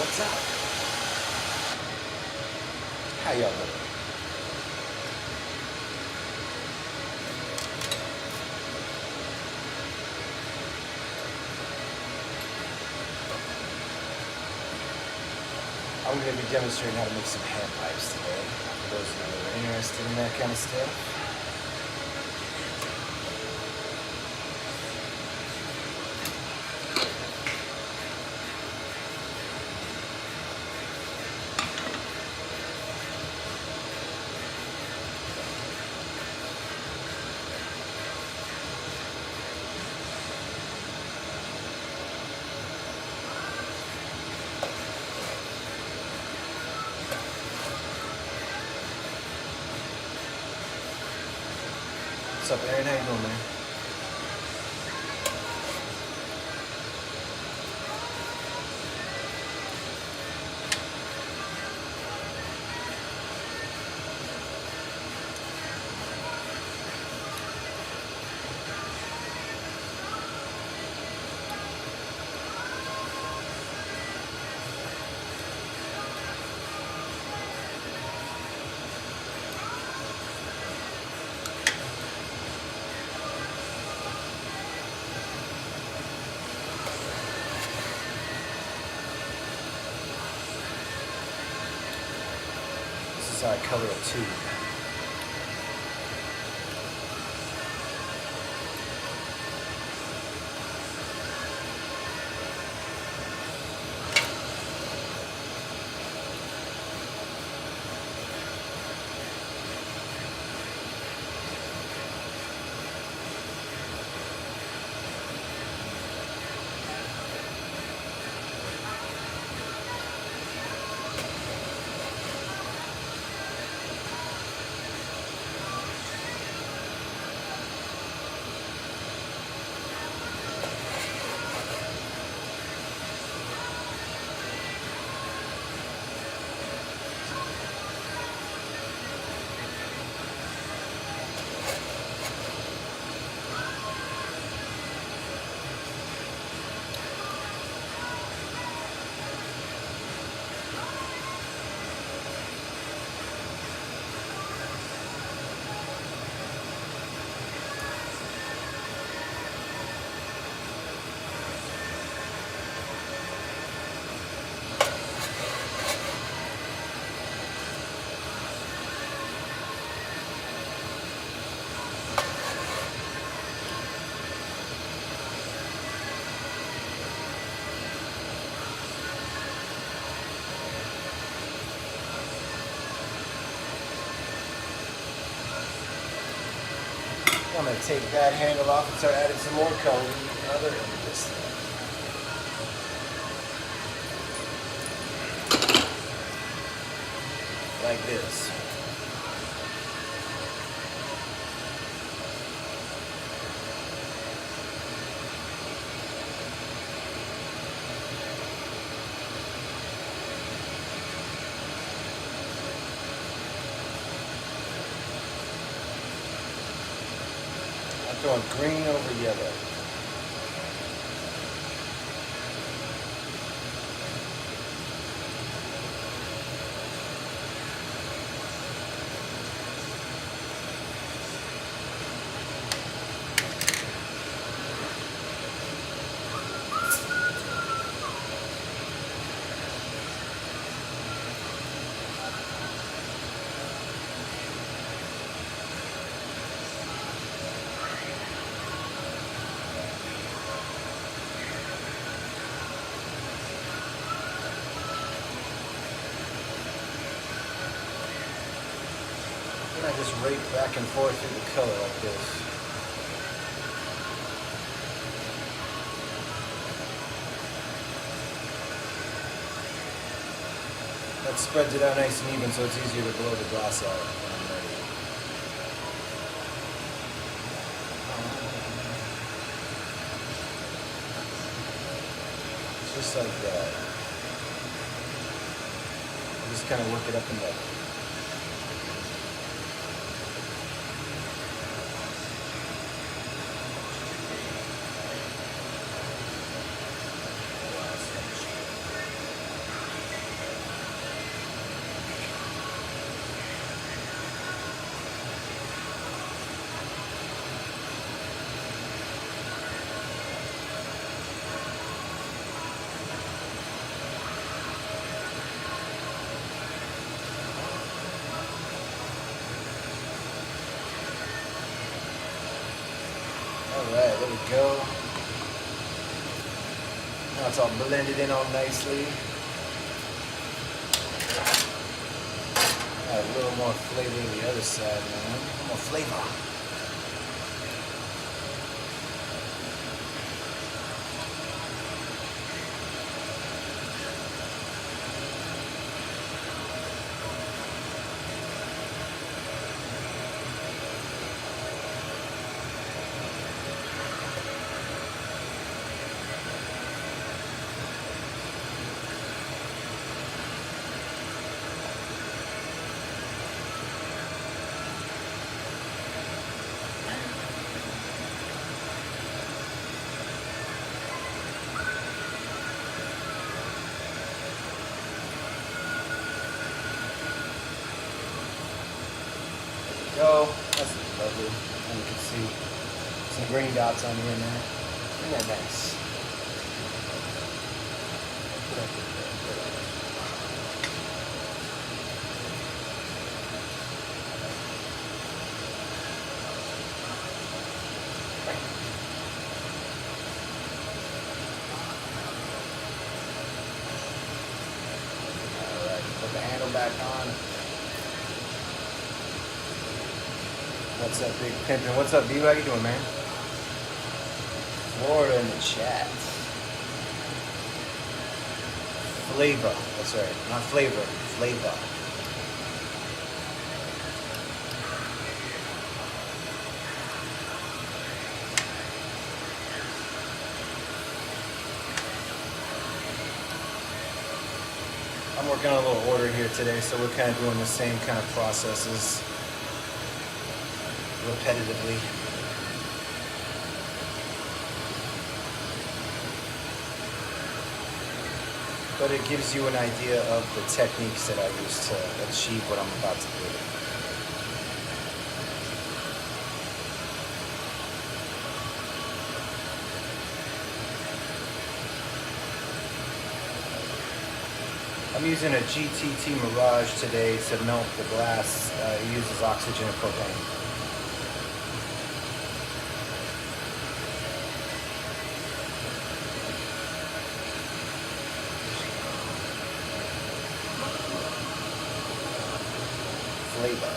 What's up? How y'all doing? I'm going to be demonstrating how to make some hand pipes today. For those of you that are interested in that kind of stuff. What's up, Aaron? How you doing, man? This is how I color a tube. I'm going to take that handle off and start adding some more color to the other end of this thing. Like this. Going green over yellow. I just rake back and forth through the color like this. That spreads it out nice and even so it's easier to blow the glass out when I'm ready. Just like that. Just kind of work it up and down. Alright, there we go. Now it's all blended in all nicely. Add a little more flavor to the other side, man. A little more flavor. Go. That's lovely. And you can see some green dots on here now. Isn't that nice? Alright, put the handle back on. What's up, Big Pimpin'? What's up, B? How you doing, man? Florida in the chat. Flavor. That's right. Not flavor. Flavor. I'm working on a little order here today, so we're kind of doing the same kind of processes repetitively. But it gives you an idea of the techniques that I use to achieve what I'm about to do. I'm using a GTT Mirage today to melt the glass. It uses oxygen and propane. Flavor.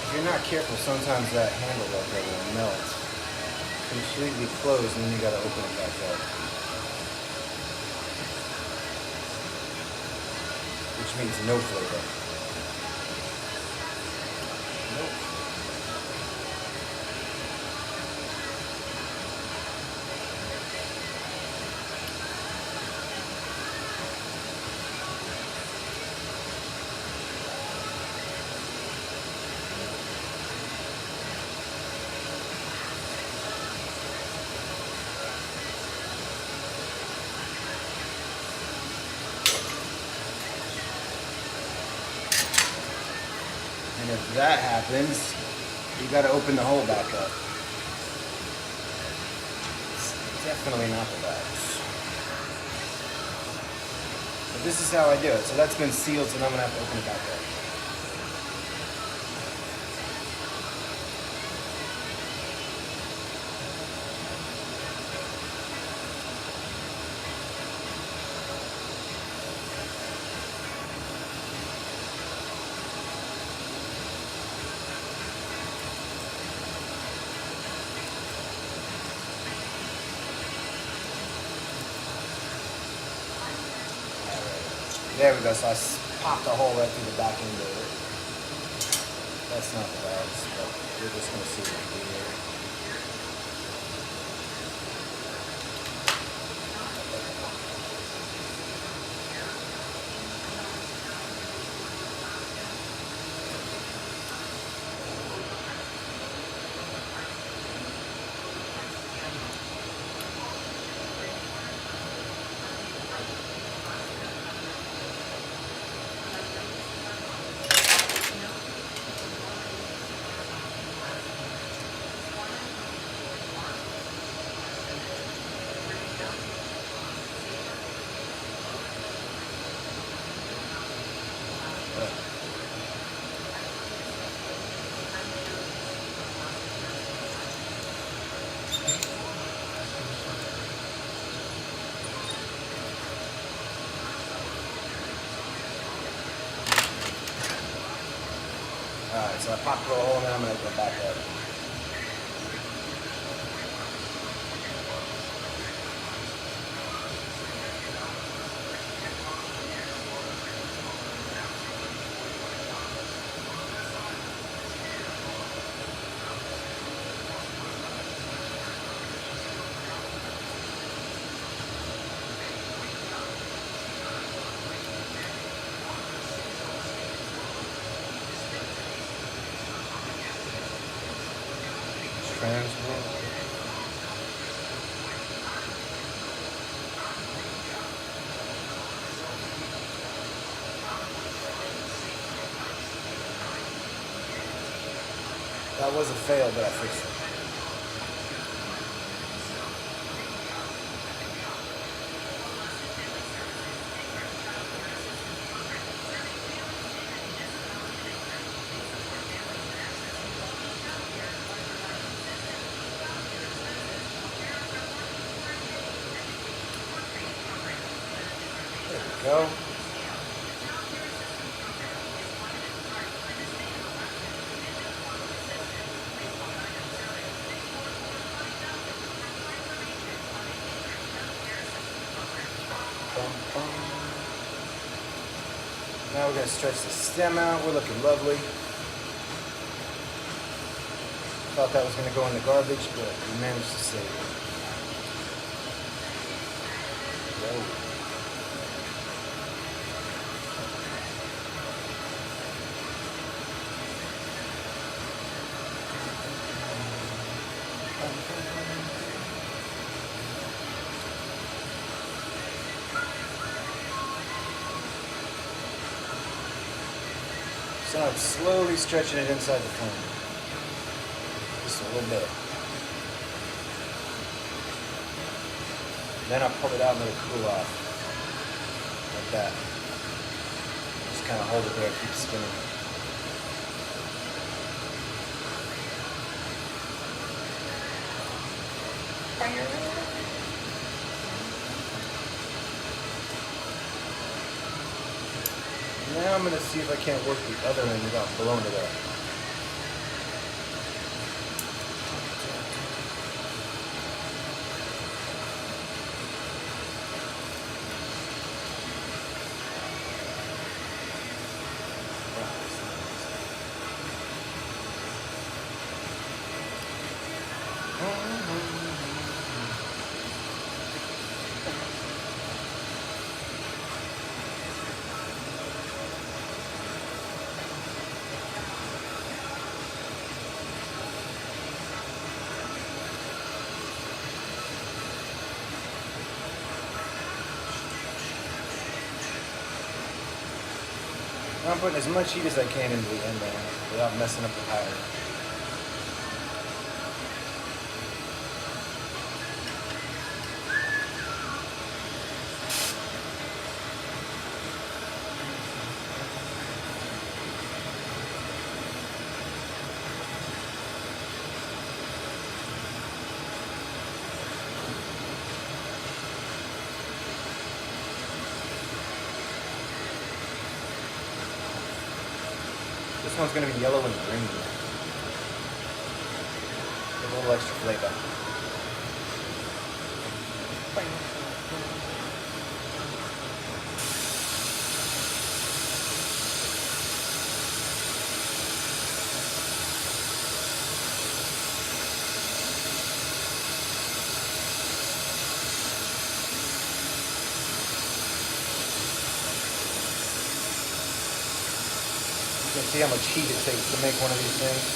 If you're not careful, sometimes that handle right there will melt completely closed, and then you gotta open it back up. Which means no flavor. Nope. And if that happens, you got to open the hole back up. It's definitely not the best. But this is how I do it. So that's been sealed, so now I'm going to have to open it back up. There we go, so I popped a hole right through the back end of it. That's not the best, but we're just going to see what we do here. Alright, so I popped a hole and then I'm going to go back up. Transfer. That was a fail, but I fixed it. Go. Now we're going to stretch the stem out. We're looking lovely. Thought that was going to go in the garbage, but we managed to save it. Whoa. So I'm slowly stretching it inside the frame. Just a little bit. Then I'll pull it out and let it cool off. Like that. Just kind of hold it there, keep spinning. Now I'm going to see if I can't work the other end without blowing it up. I'm putting as much heat as I can into the end there without messing up the tire. This one's going to be yellow and green. With a little extra flavor. You can see how much heat it takes to make one of these things.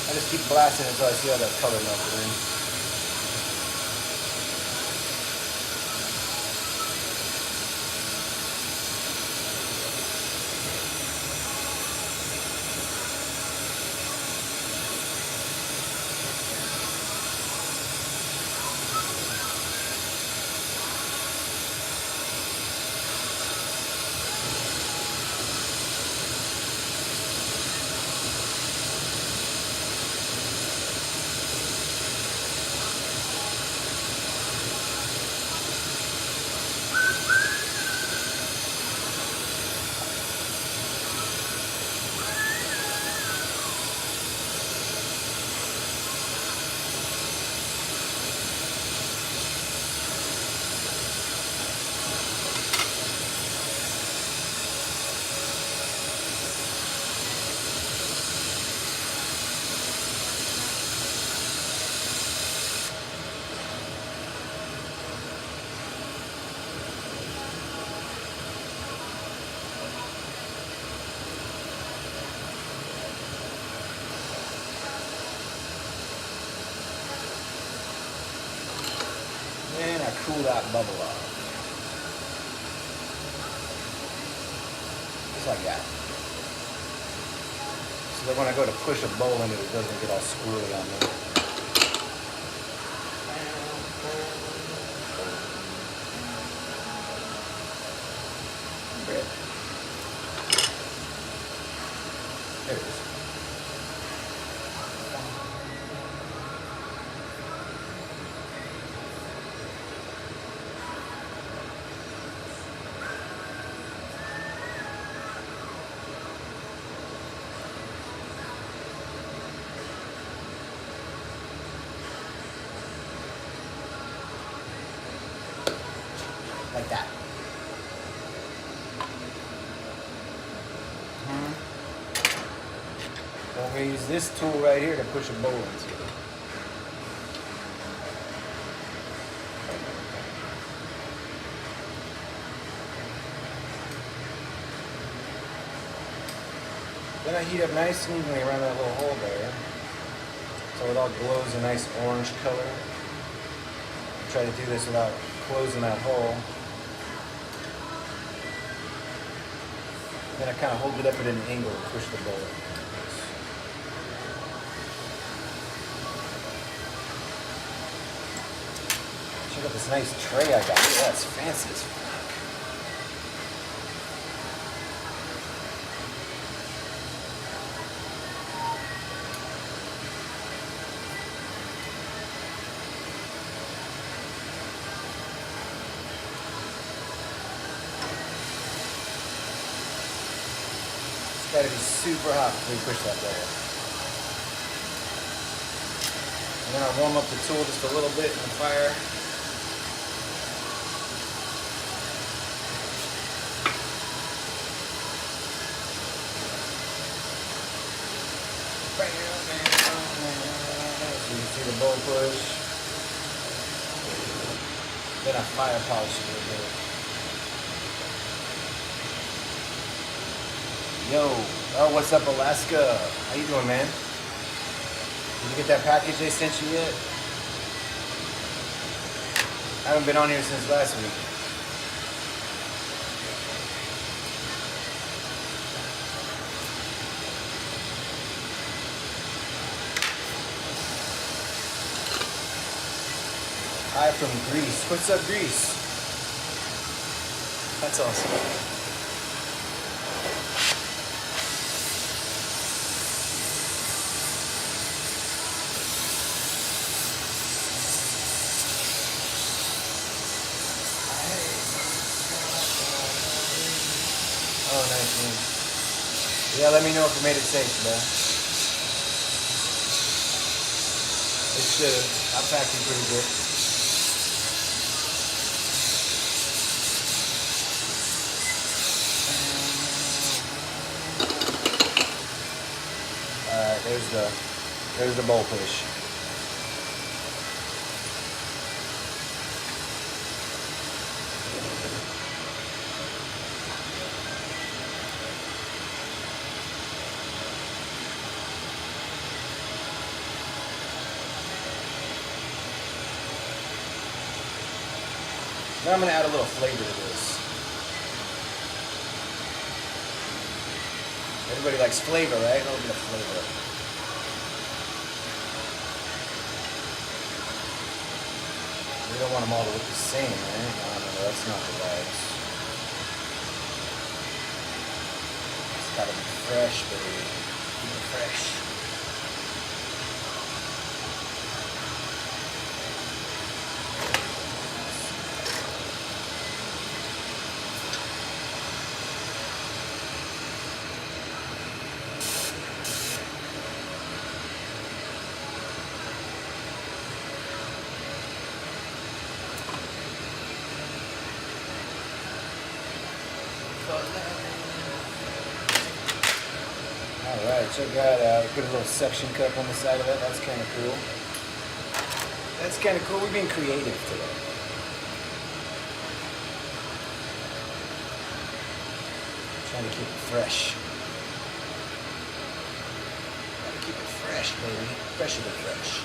I just keep blasting until I see all that color melted in. And I cool that bubble off. Just like that. So that when I go to push a bowl in it, it doesn't get all squirrely on me. There it is. Like that. So I'm going to use this tool right here to push a bowl into it. Then I heat up nice and evenly around that little hole there, so it all glows a nice orange color. Try to do this without closing that hole. Then I kind of hold it up at an angle and push the bowl. Check out this nice tray I got. Look at that, it's fancy as fuck. It's got to be super hot before you push that bowl. And then I warm up the tool just a little bit in the fire. You can see the bowl push. Then I fire polish it a little bit. Yo, oh, what's up, Alaska? How you doing, man? Did you get that package they sent you yet? I haven't been on here since last week. Hi from Greece. What's up, Greece? That's awesome. Oh, nice, man. Yeah, let me know if you made it safe, man. It should. I packed it pretty good. Alright, there's the bowl push. Now I'm going to add a little flavor to this. Everybody likes flavor, right? A little bit of flavor. We don't want them all to look the same, right? No, that's not the vibes. It's got to be fresh, baby. Keep it fresh. Alright, check that out. Put a little suction cup on the side of it. That's kind of cool. That's kind of cool. We're being creative today. Trying to keep it fresh. Gotta keep it fresh, baby. Fresher than fresh.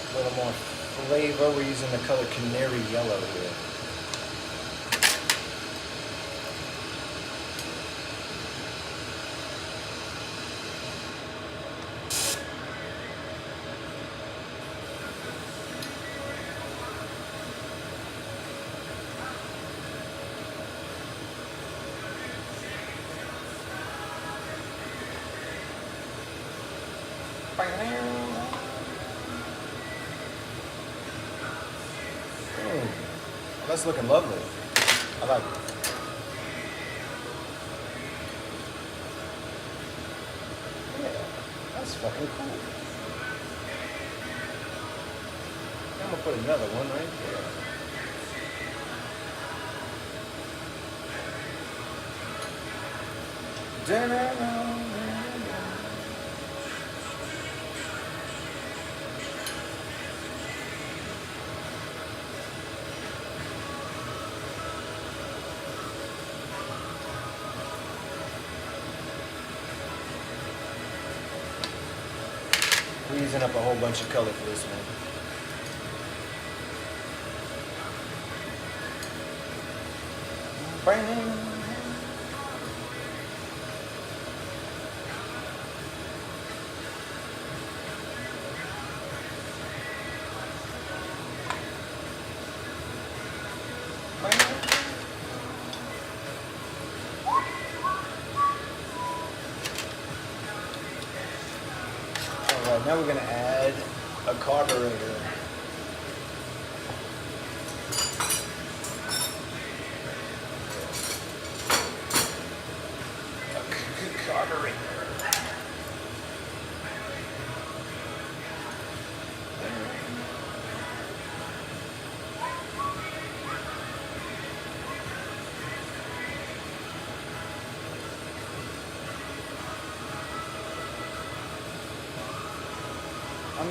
A little more flavor. We're using the color Canary Yellow here. That's looking lovely. I like it. Yeah, that's fucking cool. I'm gonna put another one right there. We're using up a whole bunch of color for this one. Alright, now we're going to add a carburetor.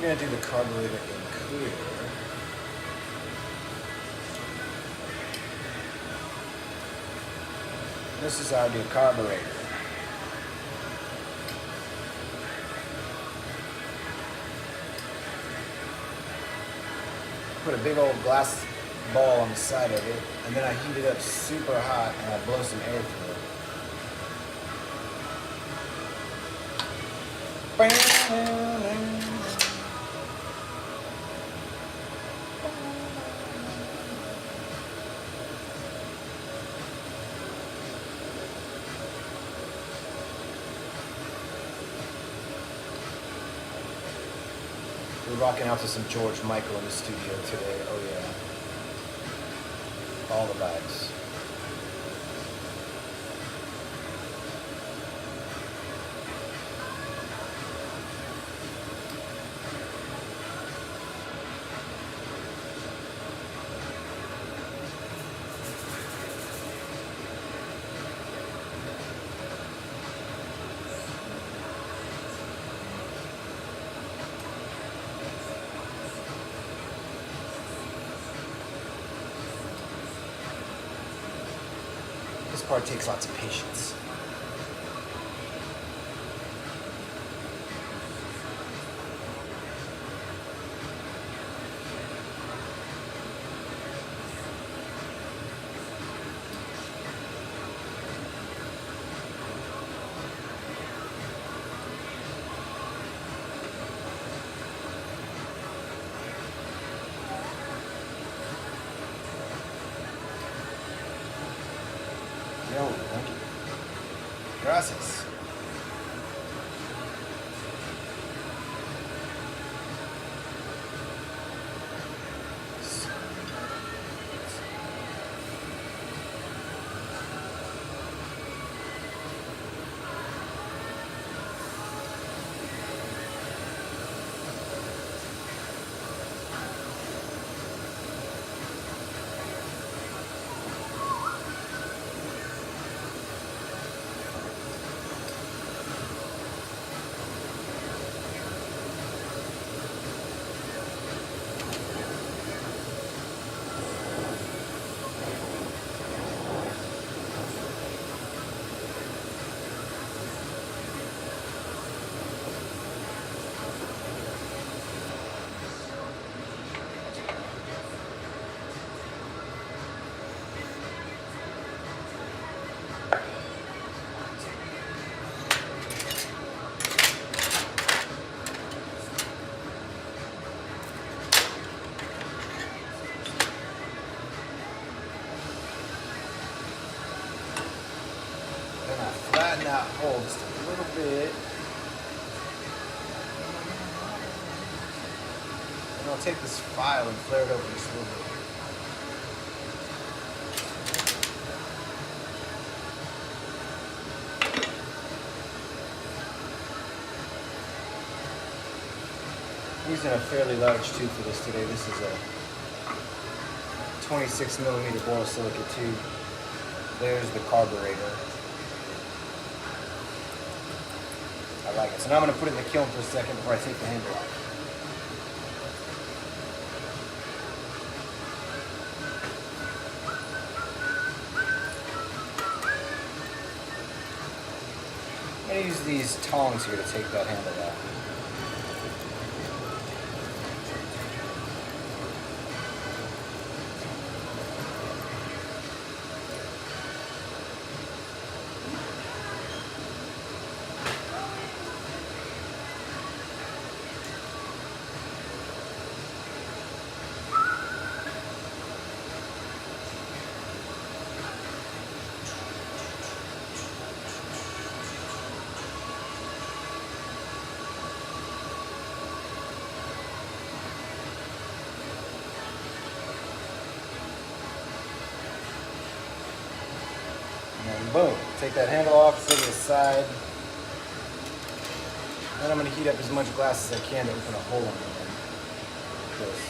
gonna do the carburetor in clear. This is how I do carburetor. Put a big old glass ball on the side of it, and then I heat it up super hot and I blow some air through it. We're rocking out to some George Michael in the studio today. Oh yeah. All the vibes. This part takes lots of patience. Yo, thank you. Gracias. Flatten that hole just a little bit. And I'll take this file and flare it over just a little bit. I'm using a fairly large tube for this today. This is a 26mm borosilicate tube. There's the carburetor. I like it. So now I'm going to put it in the kiln for a second before I take the handle off. I'm going to use these tongs here to take that handle off. And boom, take that handle off, set it aside. Then I'm going to heat up as much glass as I can to open a hole in it. Like this.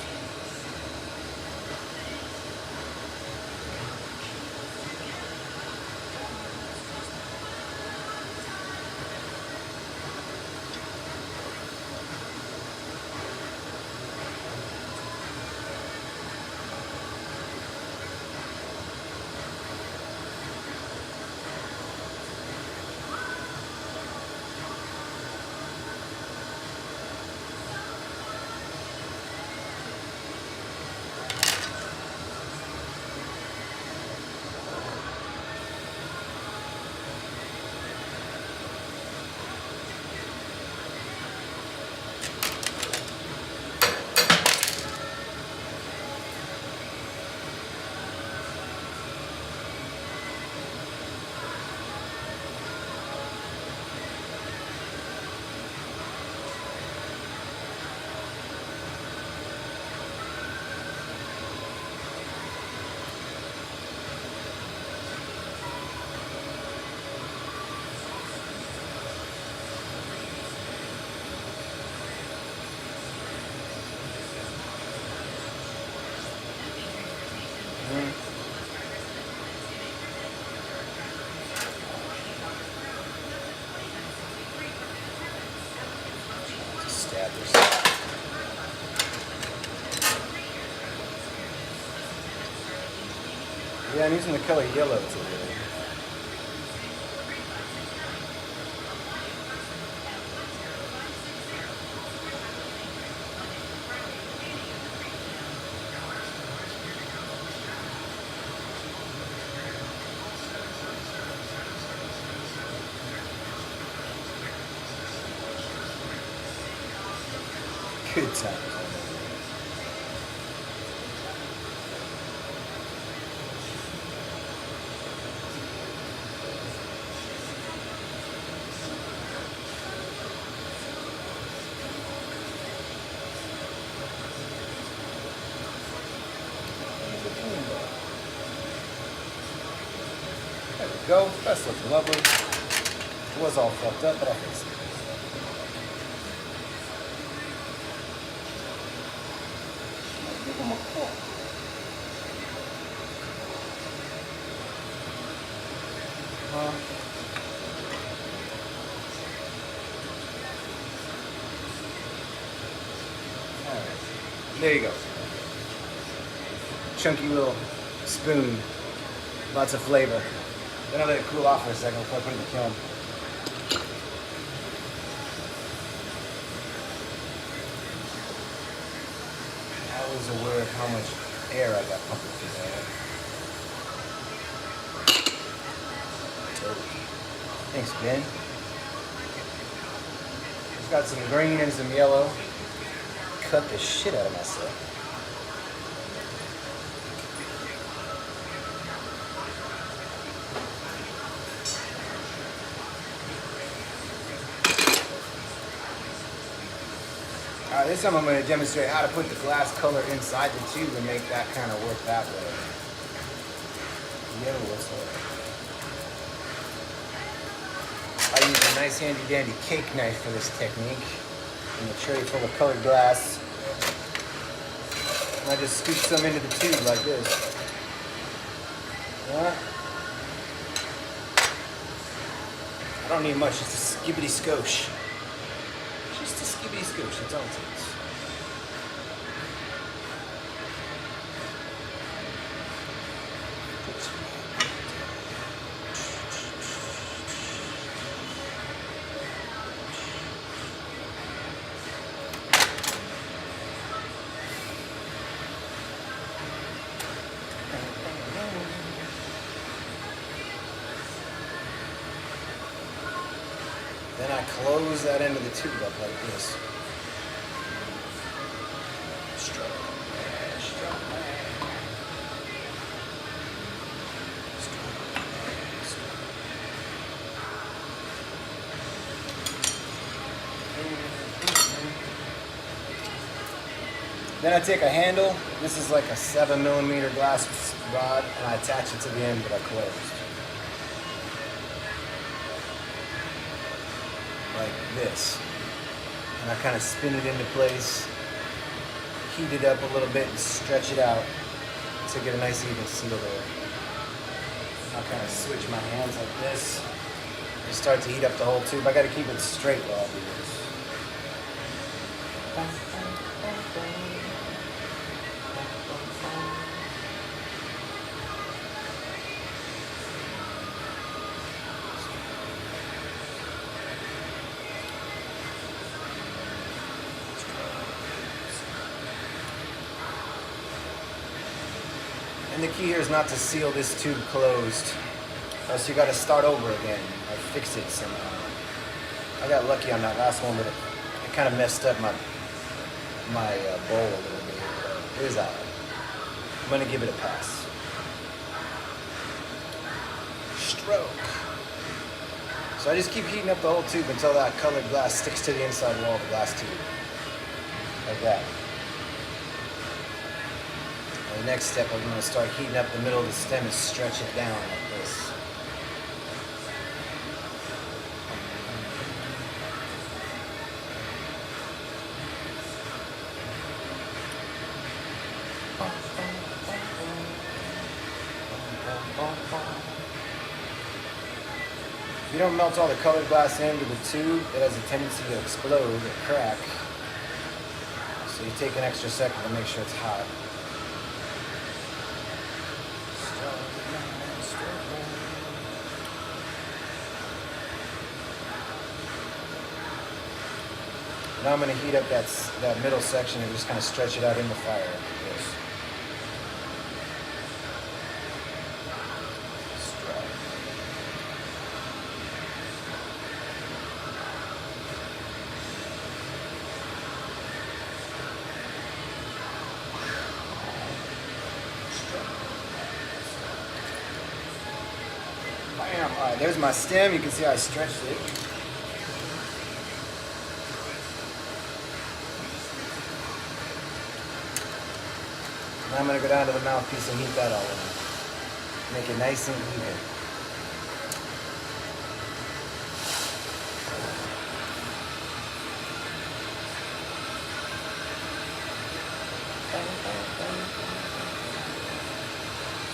Just stab this. Yeah, I'm using the color yellow today. Good times. There we go. That's looking lovely. It was all fucked up, but I fixed it. Give him a call. Alright. There you go. Chunky little spoon. Lots of flavor. Then I'll let it cool off for a second before I put it in the kiln. I was aware of how much air I got pumping through there. Thanks, Ben. It's got some green and some yellow. Cut the shit out of myself. Alright, this time I'm going to demonstrate how to put the glass color inside the tube and make that kind of work that way. Yellow, what's up? I use a nice handy dandy cake knife for this technique. And a tray full of colored glass. And I just scoop some into the tube like this. Yeah. I don't need much, just a skibbity skosh. Just a skibbity skosh, that's all it takes. Then I close that end of the tube up like this. Stroke. Then I take a handle. This is like a 7mm glass rod, and I attach it to the end that I closed. Like this. And I kind of spin it into place, heat it up a little bit, and stretch it out to get a nice even seal there. I'll kind of switch my hands like this and start to heat up the whole tube. I got to keep it straight while I do this. And the key here is not to seal this tube closed, else you got to start over again or fix it somehow. I got lucky on that last one, but it kind of messed up my bowl a little bit. It is alright. I'm gonna give it a pass. Stroke. So I just keep heating up the whole tube until that colored glass sticks to the inside wall of the glass tube, like that. The next step, I'm going to start heating up the middle of the stem and stretch it down like this. If you don't melt all the colored glass into the tube, it has a tendency to explode or crack. So you take an extra second to make sure it's hot. Now I'm going to heat up that middle section and just kind of stretch it out in the fire. Bam! Alright, there's my stem. You can see how I stretched it. Now I'm going to go down to the mouthpiece and heat that all in. Make it nice and even.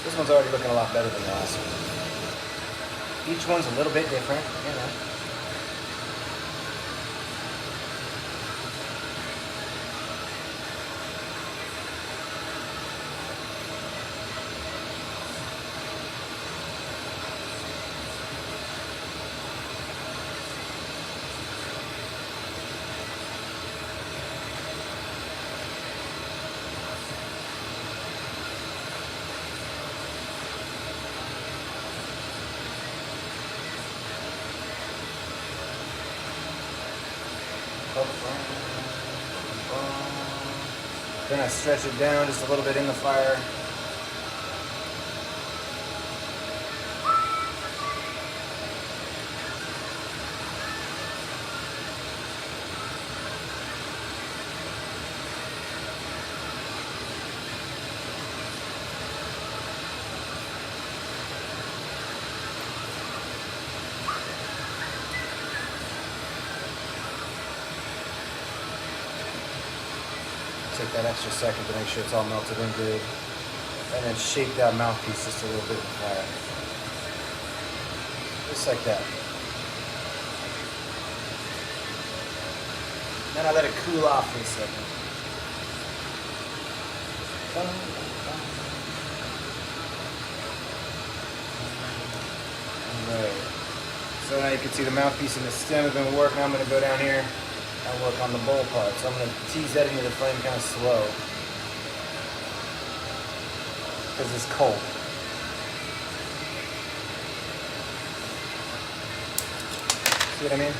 This one's already looking a lot better than the last one. Each one's a little bit different, you know. Then I stretch it down just a little bit in the fire. Take that extra second to make sure it's all melted in good. And then shape that mouthpiece just a little bit in the fire. Just like that. Then I let it cool off for a second. Alright. So now you can see the mouthpiece and the stem have been working. I'm going to go down here and work on the bowl part. So I'm going to tease that into the flame kind of slow. Because it's cold. See what I mean?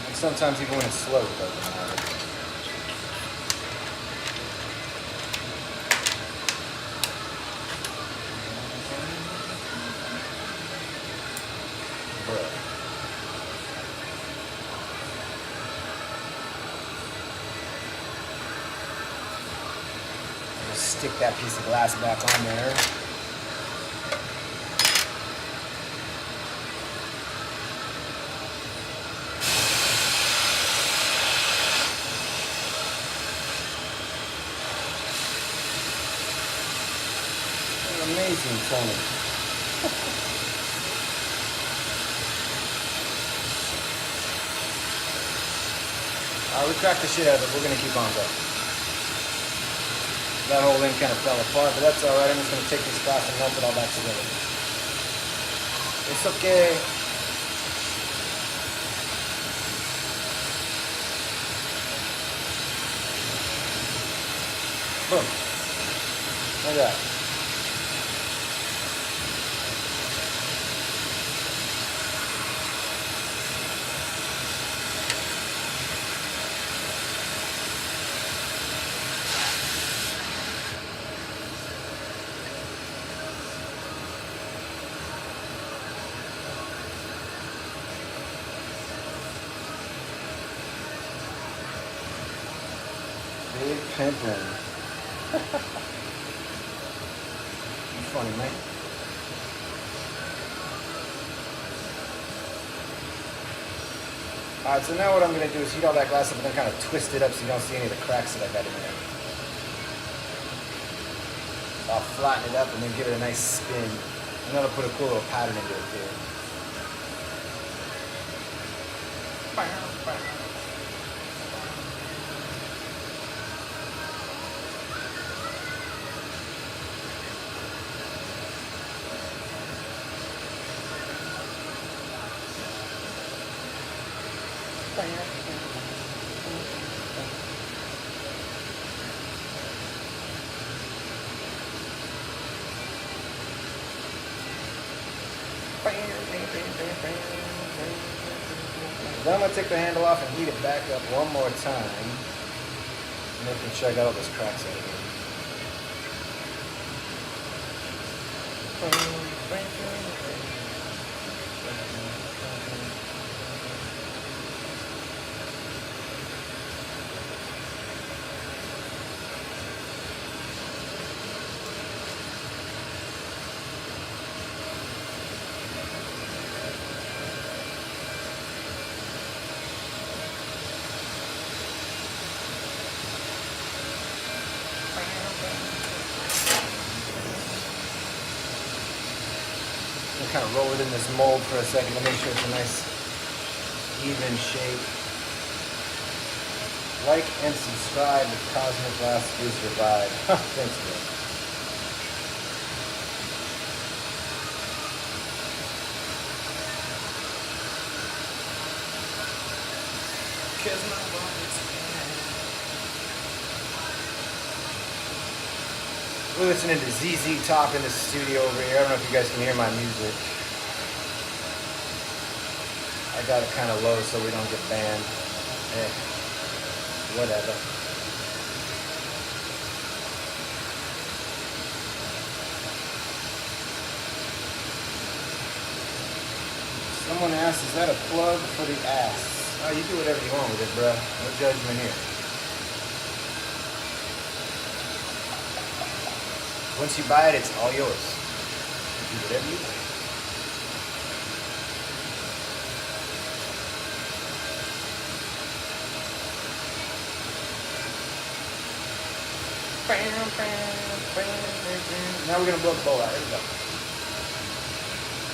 And sometimes even when it's slow, it doesn't matter. Stick that piece of glass back on there. Amazing, Tony. We cracked the shit out of it. We're going to keep on going. That whole end kind of fell apart, but that's alright. I'm just going to take this glass and melt it all back together. It's okay. Boom. Look at that. Big pimpin'. You funny, man. Alright, so now what I'm going to do is heat all that glass up and then kind of twist it up so you don't see any of the cracks that I got in there. I'll flatten it up and then give it a nice spin. And that'll put a cool little pattern into it too. Then I'm going to take the handle off and heat it back up one more time, making sure I got all those cracks out of it. Kind of roll it in this mold for a second to make sure it's a nice even shape. Like and subscribe if Cosmic Last is your vibe. Thanks, man. We're listening to ZZ Top in the studio over here. I don't know if you guys can hear my music. I got it kind of low so we don't get banned. Whatever. Someone asked, is that a plug for the ass? Oh, you do whatever you want with it, bruh. No judgment here. Once you buy it, it's all yours. Do whatever you want. Now we're going to blow the bowl out. Here we go.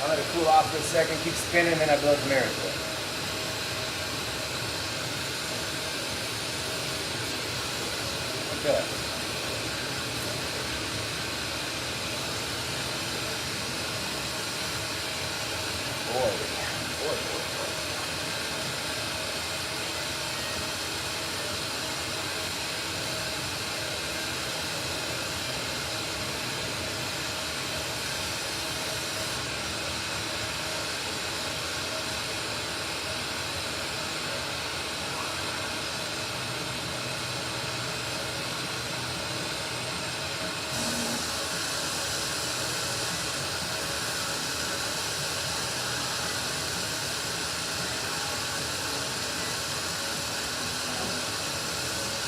I'll let it cool off for a second, keep spinning, and then I blow it to marry it. Okay. Boy.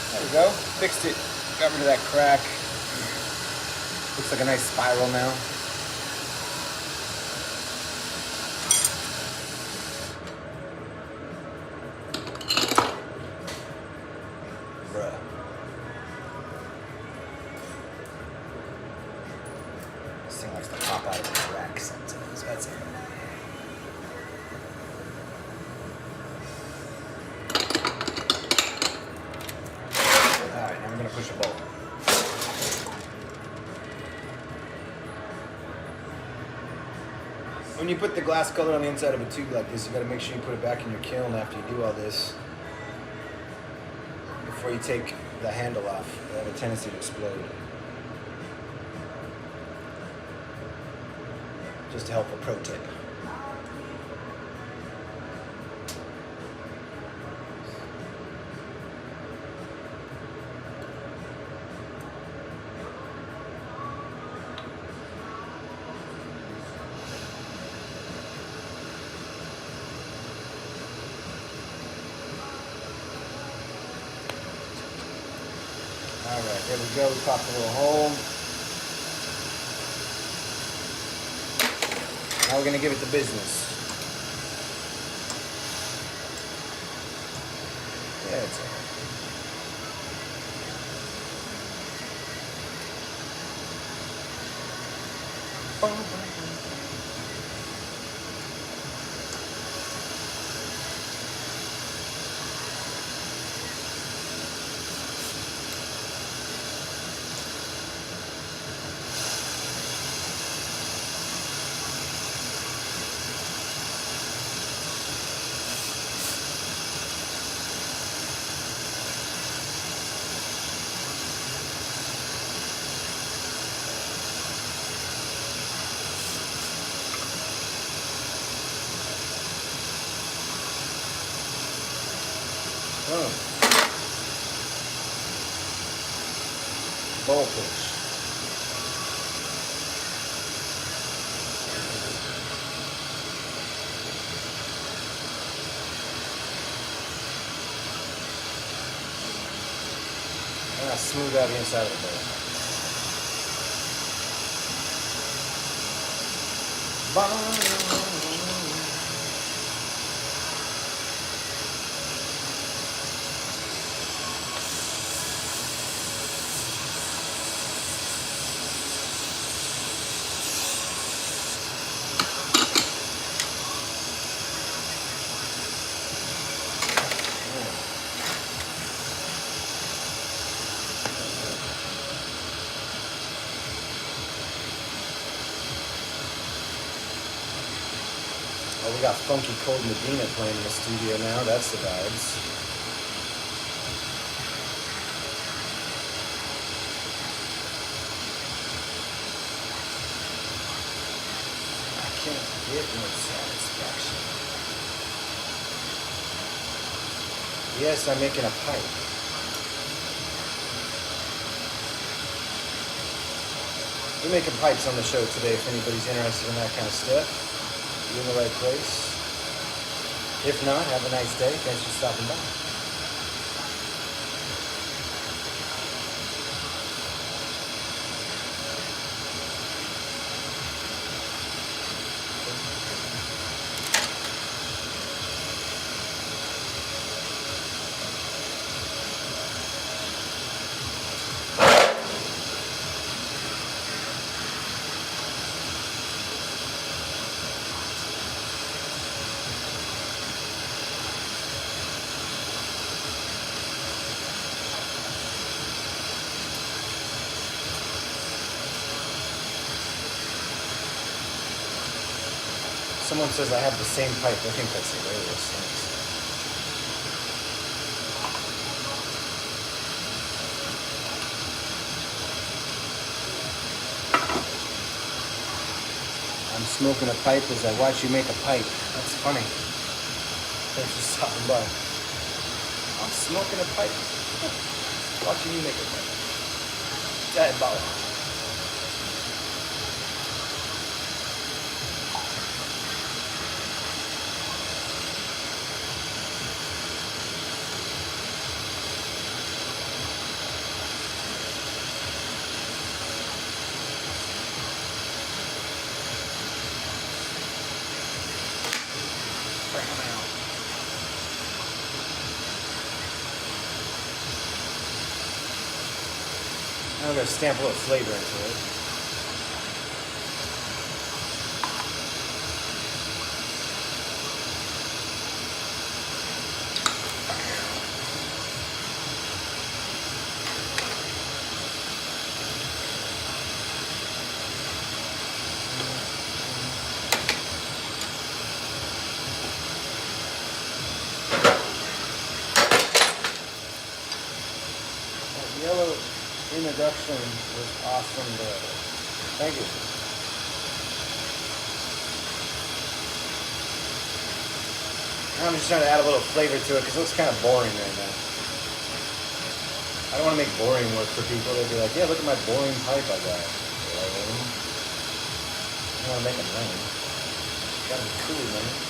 There we go. Fixed it. Got rid of that crack. Looks like a nice spiral now. Bruh. This thing likes to pop out of the crack sometimes. That's it. I'm going to push a bowl. When you put the glass color on the inside of a tube like this, you got to make sure you put it back in your kiln after you do all this before you take the handle off. They have a tendency to explode. Just a helpful pro tip. All right, there we go. We popped a little hole. Now we're going to give it the business. Yeah, it's all right. Goldfish. And I smooth out the inside of the bowl. Oh, we got Funky Cold Medina playing in the studio now. That's the vibes. I can't get no satisfaction. Yes, I'm making a pipe. We're making pipes on the show today if anybody's interested in that kind of stuff. You're in the right place. If not, have a nice day. Thanks for stopping by. Someone says I have the same pipe. I think that's hilarious. Thanks. I'm smoking a pipe as I watch you make a pipe. That's funny. Thanks for stopping by. I'm smoking a pipe. Watching you make a pipe. Diabolical. I'm going to stamp a little flavor into it. That yellow introduction was awesome there. Thank you. I'm just trying to add a little flavor to it because it looks kind of boring right now. I don't want to make boring work for people. They'll be like, yeah, look at my boring pipe I got. I don't want to make them lame. Gotta be cool, man.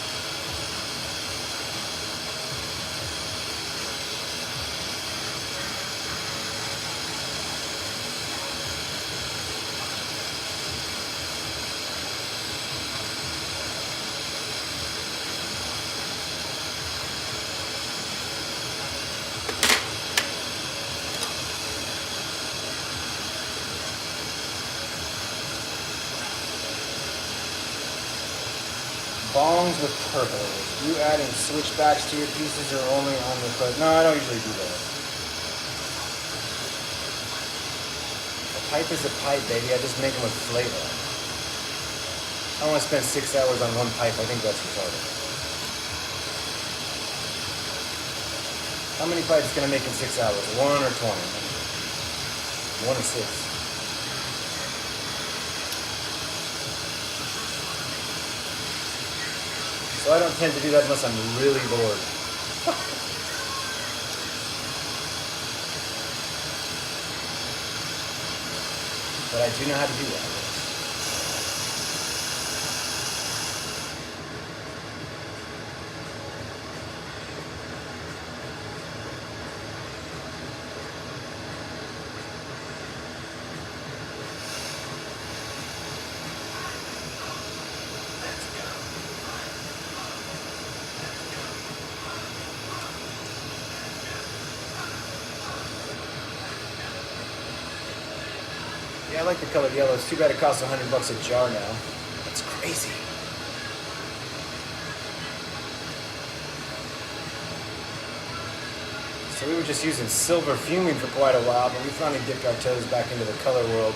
bongs with purple. You adding switchbacks to your pieces or only on the purple? No, I don't usually do that. A pipe is a pipe, baby. I just make them with flavor. I don't want to spend 6 hours on one pipe. I think that's retarded. How many pipes can I make in 6 hours? 1 or 20? 1 or 6. So I don't tend to do that unless I'm really bored. But I do know how to do that. Yeah, I like the colored yellow. It's too bad it costs $100 a jar now. That's crazy. So we were just using silver fuming for quite a while, but we finally dipped our toes back into the color world.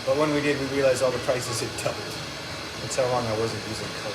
But when we did, we realized all the prices had doubled. That's how long I wasn't using color.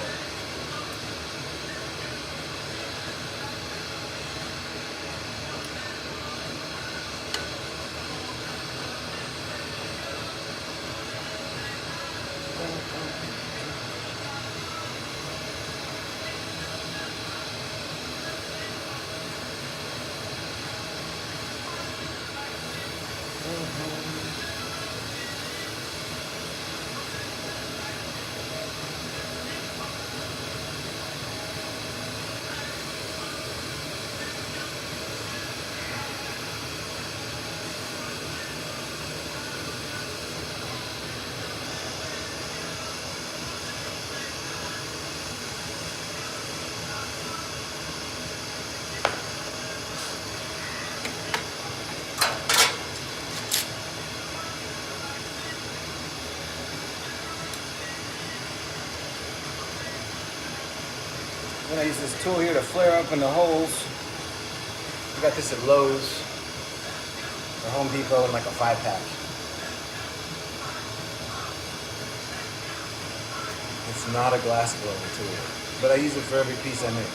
Then I use this tool here to flare open the holes. I got this at Lowe's or Home Depot in like a 5-pack. It's not a glass blowing tool, but I use it for every piece I make.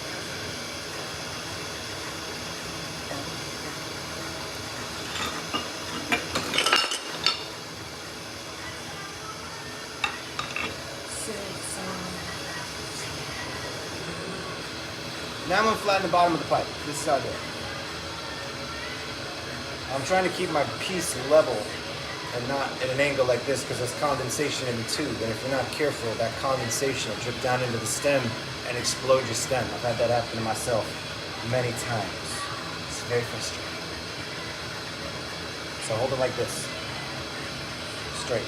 Now I'm going to flatten the bottom of the pipe. This is how I do it. I'm trying to keep my piece level and not at an angle like this because there's condensation in the tube. And if you're not careful, that condensation will drip down into the stem and explode your stem. I've had that happen to myself many times. It's very frustrating. So hold it like this. Straight.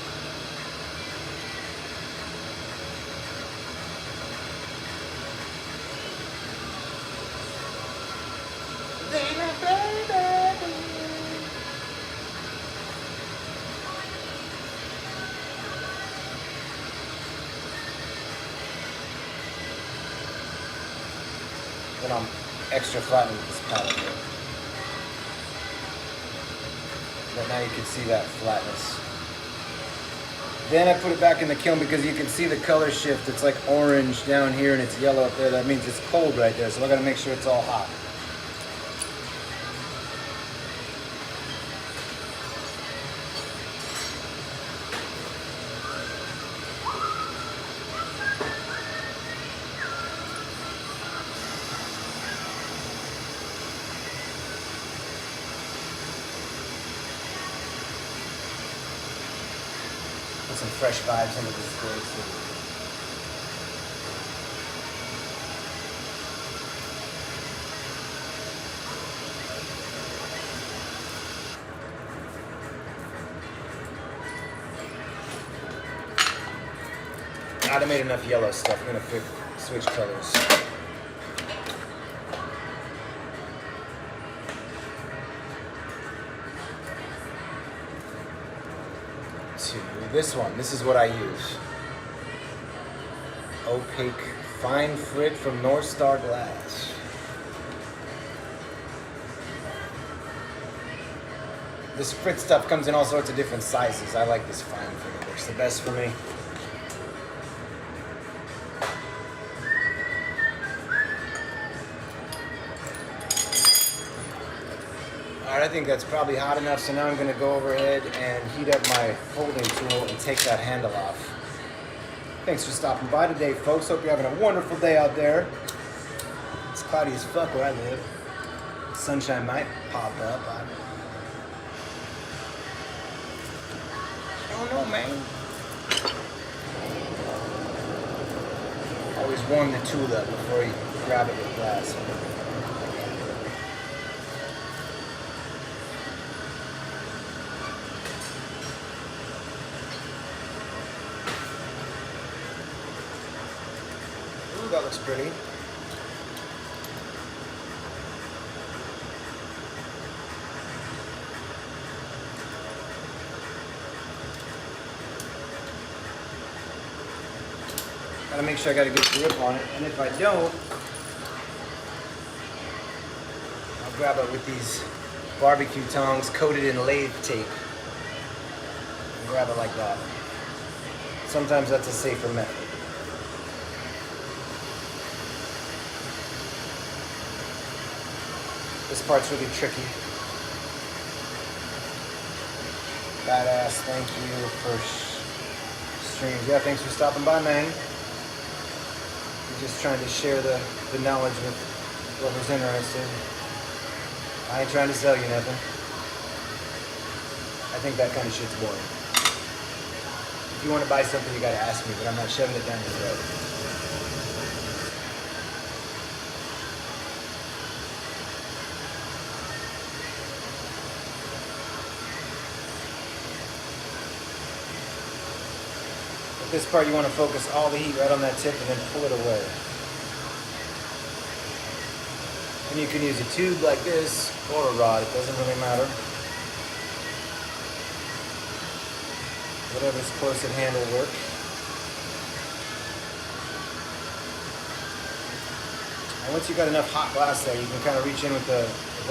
Then I'm extra flattening this palette here. But now you can see that flatness. Then I put it back in the kiln because you can see the color shift. It's like orange down here and it's yellow up there. That means it's cold right there. So I gotta make sure it's all hot. Some fresh vibes into this place. I made enough yellow stuff. I'm gonna switch colors. To this one. This is what I use. Opaque Fine Frit from North Star Glass. This Frit stuff comes in all sorts of different sizes. I like this fine Frit. It works the best for me. Alright, I think that's probably hot enough, so now I'm going to go overhead and heat up my folding tool and take that handle off. Thanks for stopping by today, folks. Hope you're having a wonderful day out there. It's cloudy as fuck where I live. Sunshine might pop up. I don't know, man. Always warm the tool up before you grab it with glass. Ooh, that looks pretty. Gotta make sure I got a good grip on it, and if I don't, I'll grab it with these barbecue tongs coated in lathe tape. And grab it like that. Sometimes that's a safer method. This part's really tricky. Badass, thank you for streams. Yeah, thanks for stopping by, man. Just trying to share the knowledge with whoever's interested. I ain't trying to sell you nothing. I think that kind of shit's boring. If you want to buy something, you gotta ask me, but I'm not shoving it down your throat. This part you want to focus all the heat right on that tip and then pull it away. And you can use a tube like this or a rod, it doesn't really matter. Whatever's close at hand will work. And once you've got enough hot glass there, you can kind of reach in with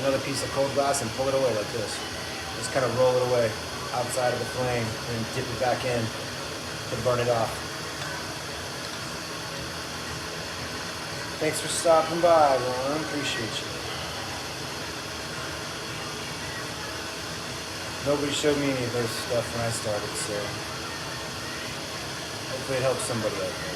another piece of cold glass and pull it away like this. Just kind of roll it away outside of the flame and then dip it back in to burn it off. Thanks for stopping by, everyone. Appreciate you. Nobody showed me any of this stuff when I started, so hopefully it helps somebody out there.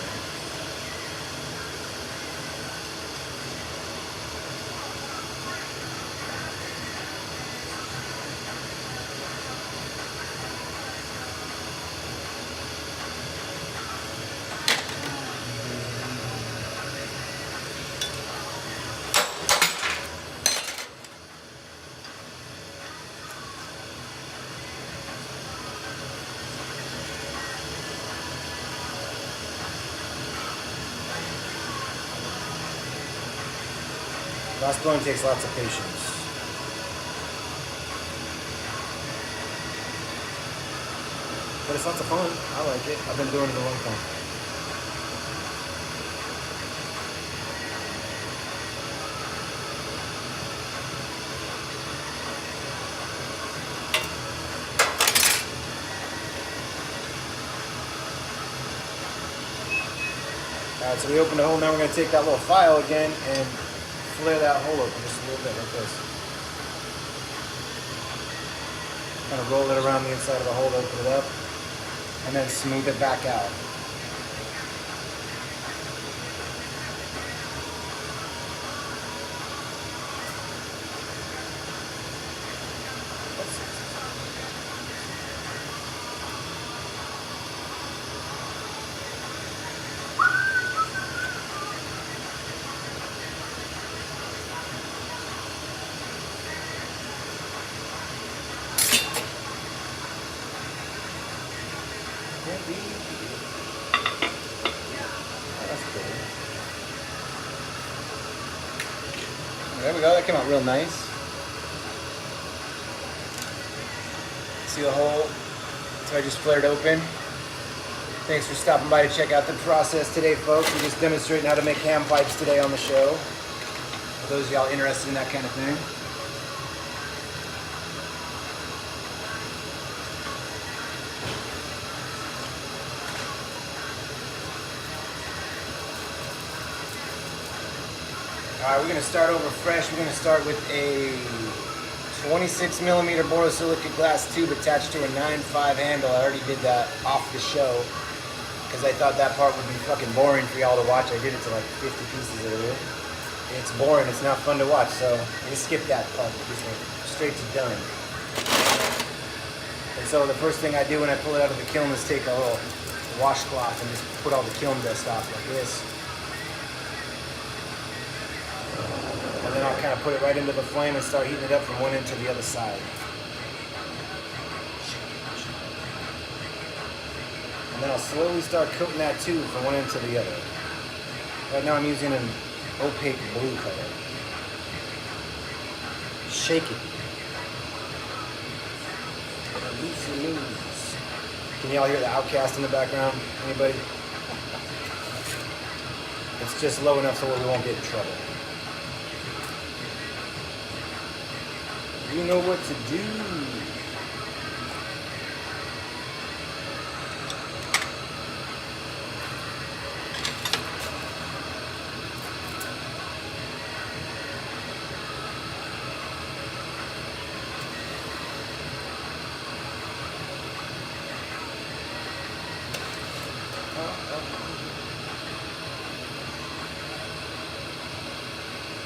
Glass blowing takes lots of patience. But it's lots of fun. I like it. I've been doing it a long time. Alright, so we opened the hole. Now we're going to take that little file again and flare that hole open just a little bit like this. Kind of roll it around the inside of the hole, open it up, and then smooth it back out. There we go, that came out real nice. See the hole? So I just flared open. Thanks for stopping by to check out the process today, folks. We're just demonstrating how to make ham pipes today on the show. For those of y'all interested in that kind of thing. All right, we're gonna start over fresh. We're gonna start with a 26 millimeter borosilicate glass tube attached to a 9.5 handle. I already did that off the show because I thought that part would be fucking boring for y'all to watch. I did it to like 50 pieces earlier. It's boring, it's not fun to watch, so just skip that part. Just went straight to done. And so the first thing I do when I pull it out of the kiln is take a little washcloth and just put all the kiln dust off like this. And then I'll kind of put it right into the flame and start heating it up from one end to the other side. And then I'll slowly start coating that tube from one end to the other. Right now I'm using an opaque blue color. Shake it. Release your moves. Can y'all hear the Outcast in the background? Anybody? It's just low enough so we won't get in trouble. You know what to do.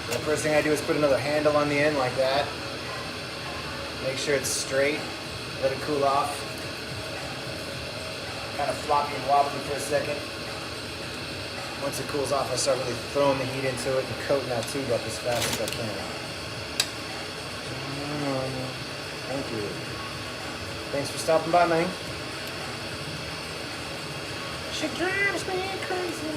The first thing I do is put another handle on the end like that. Make sure it's straight, let it cool off. Kind of floppy and wobbly for a second. Once it cools off, I start really throwing the heat into it and coating that tube up as fast as I can. Thank you. Thanks for stopping by, man. She drives me crazy.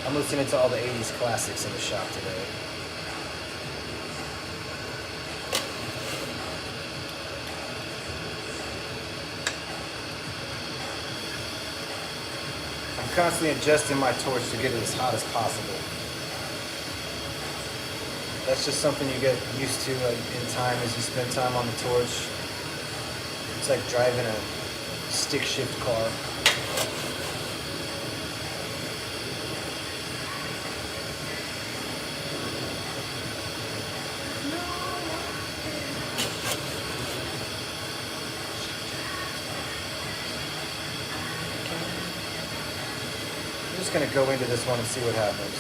I'm listening to all the 80s classics in the shop today. I'm constantly adjusting my torch to get it as hot as possible. That's just something you get used to in time as you spend time on the torch. It's like driving a stick shift car. I'm just going to go into this one and see what happens.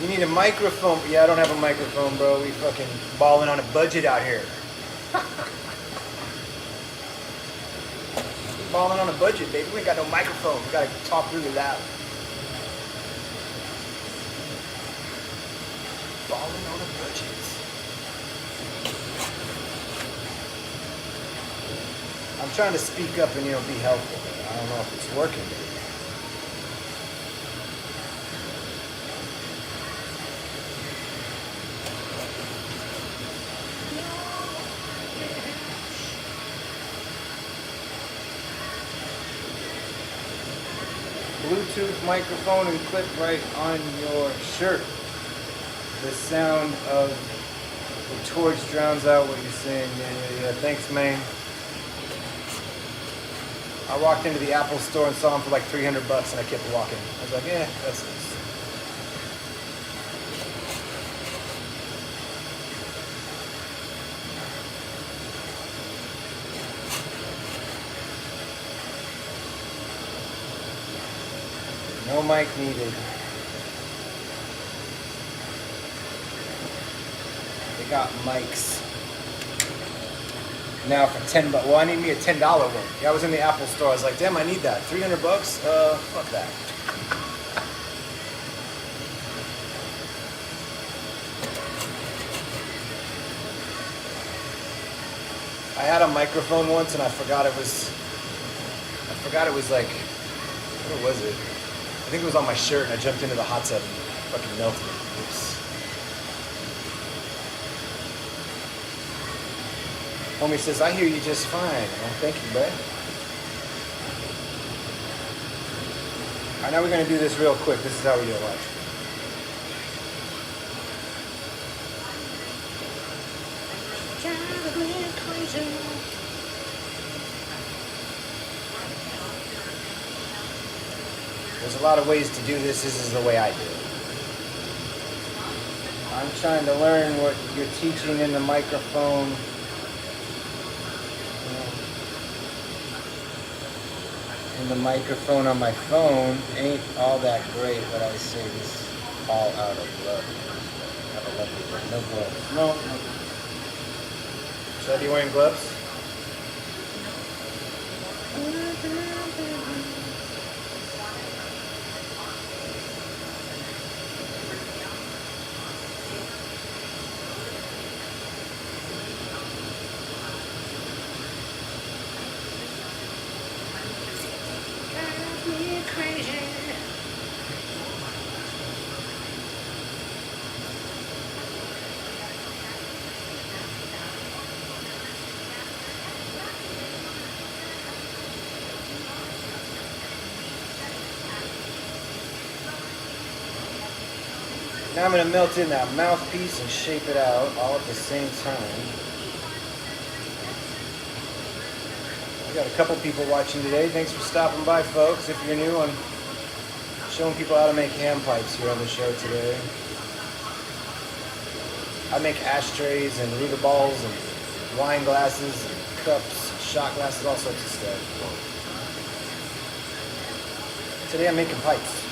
You need a microphone. Yeah, I don't have a microphone, bro. We fucking balling on a budget out here. Balling on a budget, baby. We ain't got no microphone. We got to talk really loud. Balling on a budget. I'm trying to speak up and, be helpful. I don't know if it's working. Bluetooth microphone and clip right on your shirt. The sound of the torch drowns out what you're saying. Yeah. Thanks, man. I walked into the Apple store and saw them for like $300 and I kept walking. I was like, yeah, that's nice. No mic needed. They got mics. Now for $10. Well, I need me a $10 one. Yeah, I was in the Apple store. I was like, damn, I need that. $300? Fuck that. I had a microphone once and I forgot it was like, what was it? I think it was on my shirt and I jumped into the hot tub Fucking melted it. Oops. Homie says, I hear you just fine. Well, thank you, bud. Alright, now we're going to do this real quick. This is how we do it. Watch. There's a lot of ways to do this. This is the way I do it. I'm trying to learn what you're teaching in the microphone. And the microphone on my phone ain't all that great, but I say this all out of love. Have a lovely day. No gloves. No. Should I be wearing gloves? Now I'm going to melt in that mouthpiece and shape it out all at the same time. We got a couple people watching today. Thanks for stopping by, folks. If you're new, I'm showing people how to make hand pipes here on the show today. I make ashtrays and Ruger balls and wine glasses and cups, shot glasses, all sorts of stuff. Today I'm making pipes.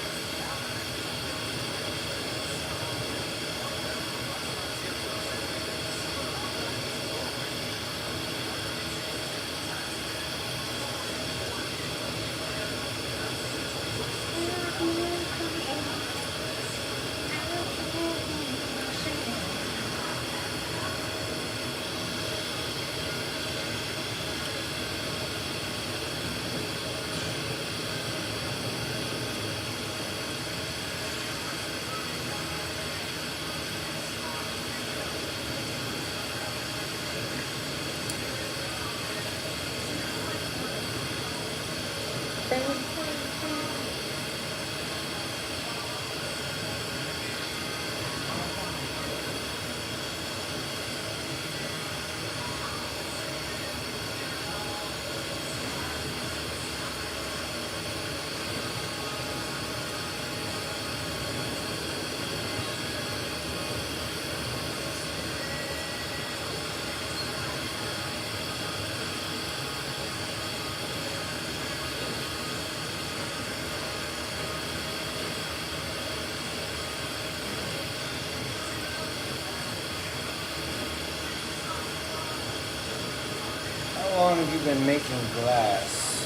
How long have you been making glass?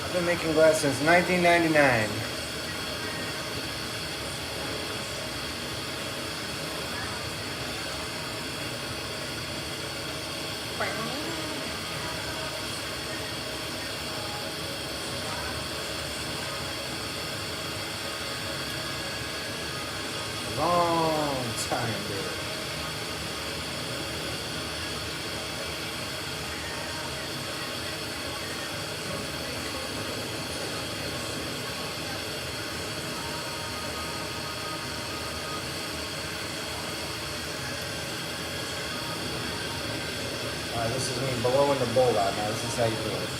I've been making glass since 1999. Long time, dude. Alright, this is me blowing the bowl out now. This is how you do it.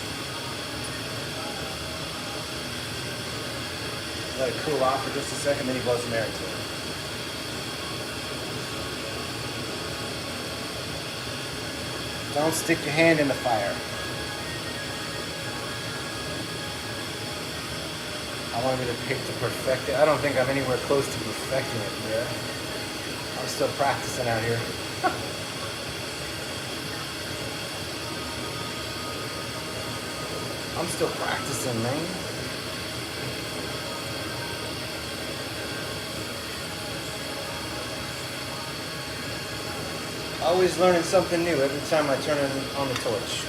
Let it cool off for just a second, then you blow some air into it. Don't stick your hand in the fire. I want me to pick to perfect it. I don't think I'm anywhere close to perfecting it here. I'm still practicing out here. I'm still practicing, man. Always learning something new every time I turn on the torch.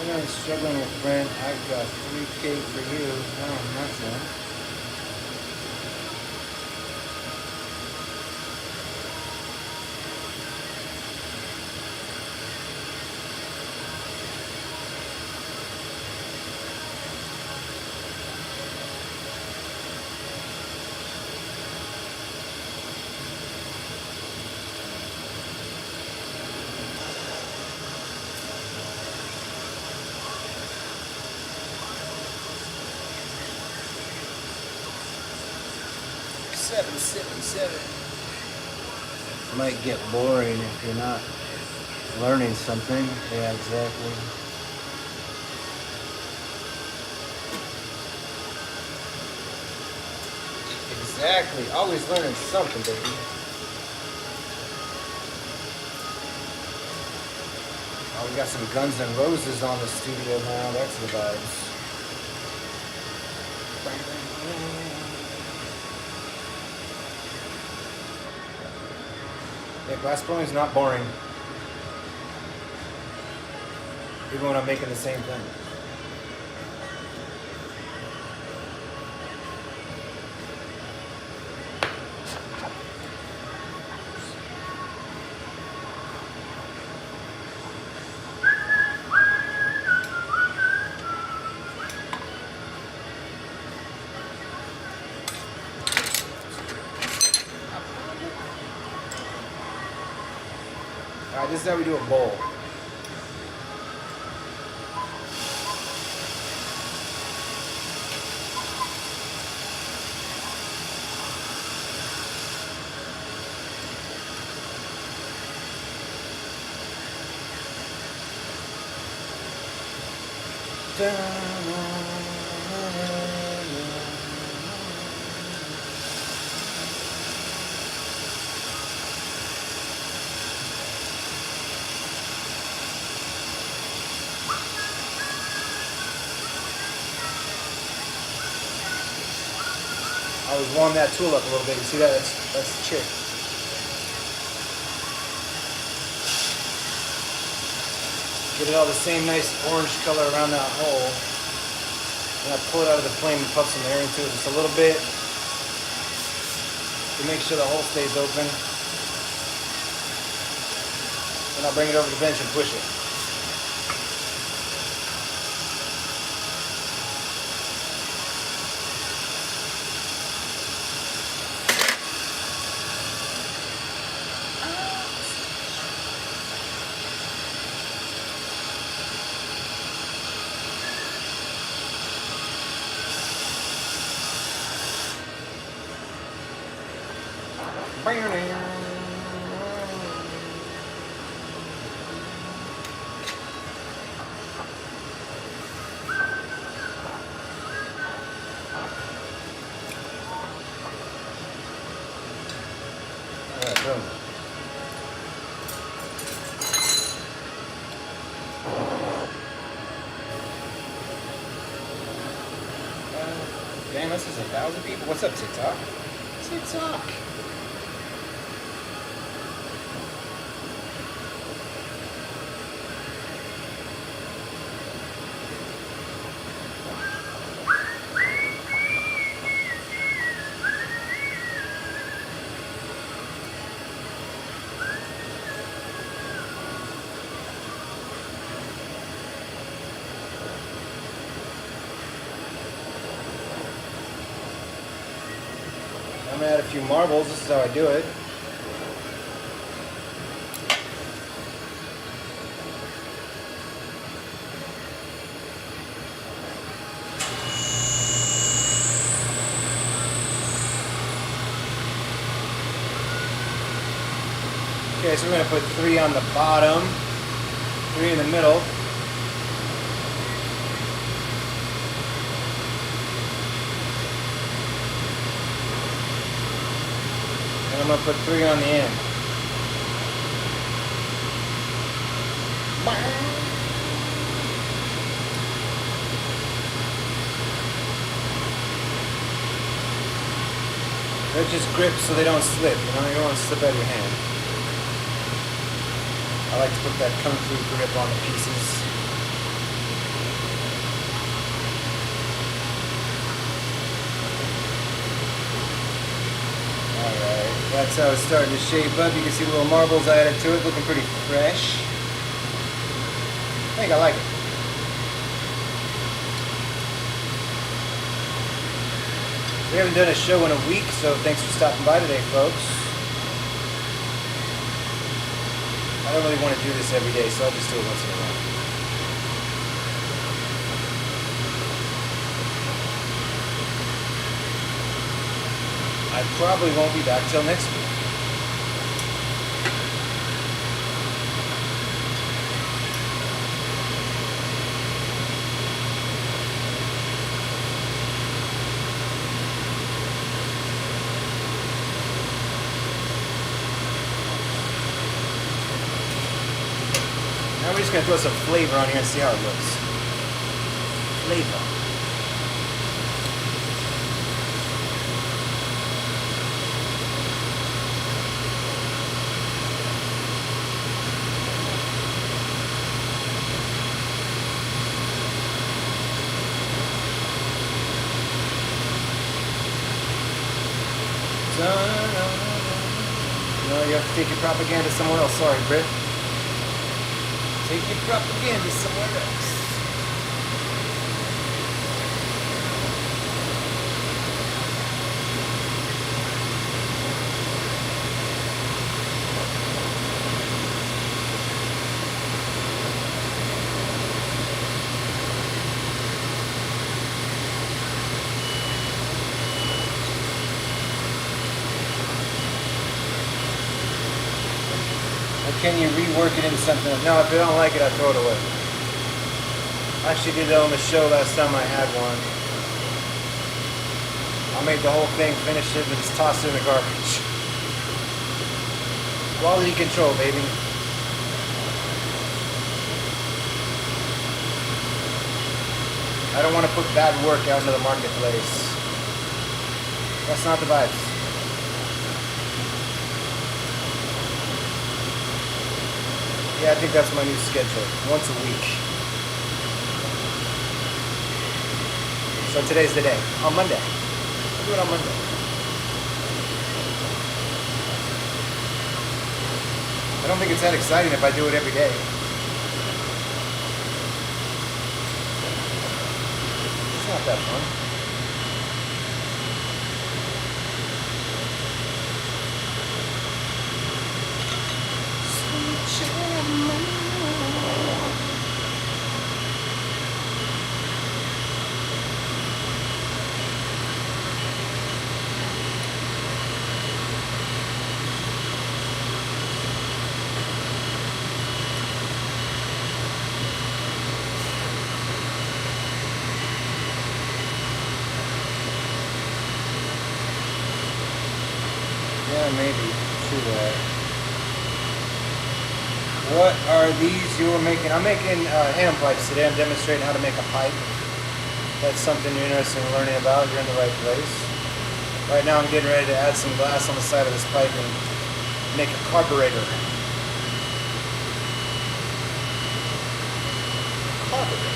You're not struggling with Brent. I've got 3K for you. Oh, nothing. Might get boring if you're not learning something. Yeah, exactly. Exactly. Always learning something, baby. Oh, we got some Guns N' Roses on the studio now. That's the vibes. Yeah, glass blowing is not boring. Even when I'm making the same thing. Alright, this is how we do a bowl. I was warming that tool up a little bit. You see that? That's the chick. Get it all the same nice orange color around that hole. And I pull it out of the flame and puff some air into it just a little bit to make sure the hole stays open. Then I'll bring it over the bench and push it. Boom. Damn, this is 1,000 people. What's up, TikTok? TikTok. I'm gonna add a few marbles. This is how I do it. Okay, so we're gonna put 3 on the bottom, 3 in the middle. And I'm going to put 3 on the end. They're just grips so they don't slip, you know, you don't want to slip out of your hand. I like to put that kung fu grip on the pieces. That's how it's starting to shape up. You can see the little marbles I added to it, looking pretty fresh. I think I like it. We haven't done a show in a week, so thanks for stopping by today, folks. I don't really want to do this every day, so I'll just do it once in a while. I probably won't be back till next week. Now we're just going to throw some flavor on here and see how it looks. Flavor. No, you have to take your propaganda somewhere else. Sorry, Britt. Take your propaganda somewhere else. Can you rework it into something? No, if you don't like it, I throw it away. I actually did it on the show last time I had one. I made the whole thing, finished it, and just tossed it in the garbage. Quality control, baby. I don't want to put bad work out into the marketplace. That's not the vibes. Yeah, I think that's my new schedule. Once a week. So today's the day. On Monday. I'll do it on Monday. I don't think it's that exciting if I do it every day. It's not that fun. Yeah, maybe. True that. What are these you're making? I'm making hand pipes today. I'm demonstrating how to make a pipe. That's something you're interested in learning about. You're in the right place. Right now I'm getting ready to add some glass on the side of this pipe and make a carburetor. Carburetor.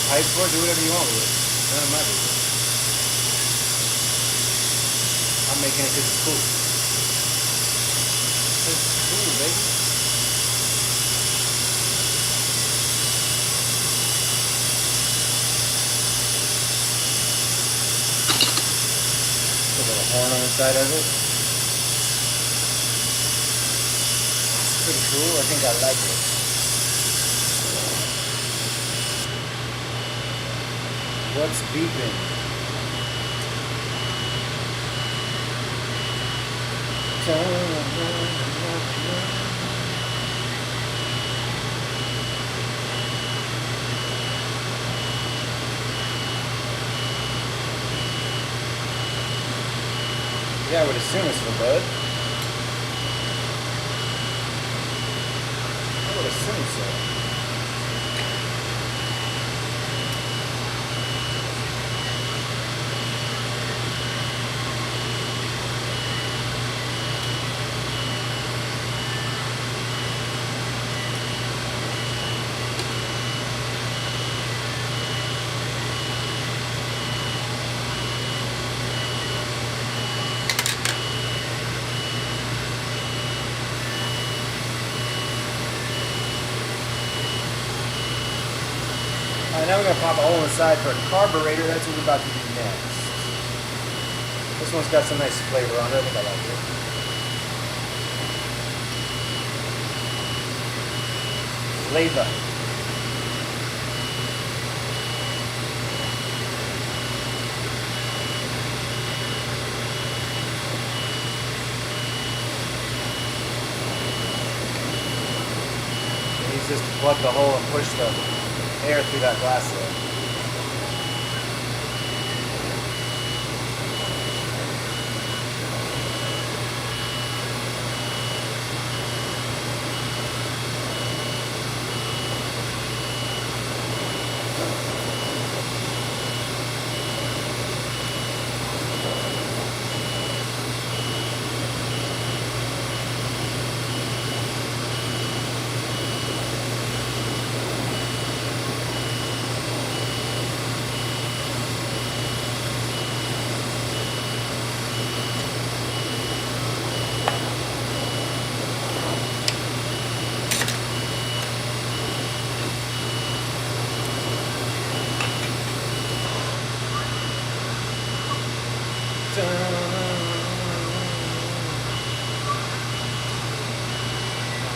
Pipe for it, do whatever you want with it. None of my business. I'm making it because it's cool. It's cool, baby. A little horn on the side of it. It's pretty cool. I think I like it. What's beeping? Yeah, I would assume it's for bud. I would assume so. Alright, now we're going to pop a hole in the side for a carburetor. That's what we're about to do next. This one's got some nice flavor on it. I think I like it. Flavor. Use this to plug the hole and push the air through that glass there.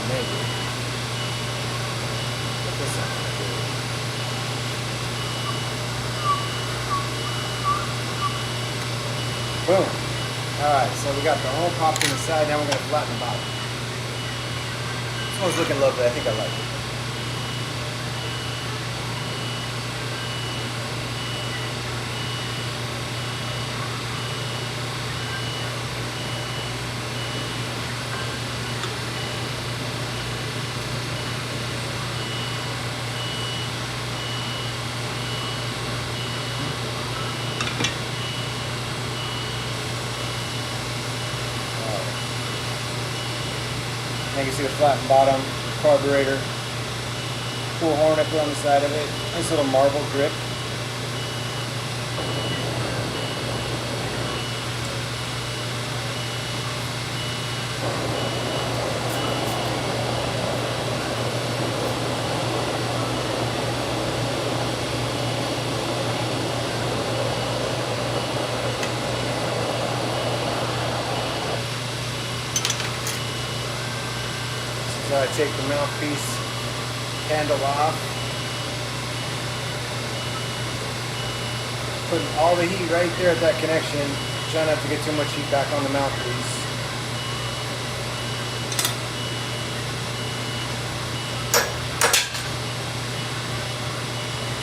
Maybe. But this sounds good. Boom. Alright, so we got the hole popped in the side, now we're going to flatten the bottom. This one's looking lovely, I think I like it. Now you can see the flattened bottom, carburetor, cool horn up on the side of it, nice little marble grip. So I take the mouthpiece handle off, putting all the heat right there at that connection, trying not to get too much heat back on the mouthpiece.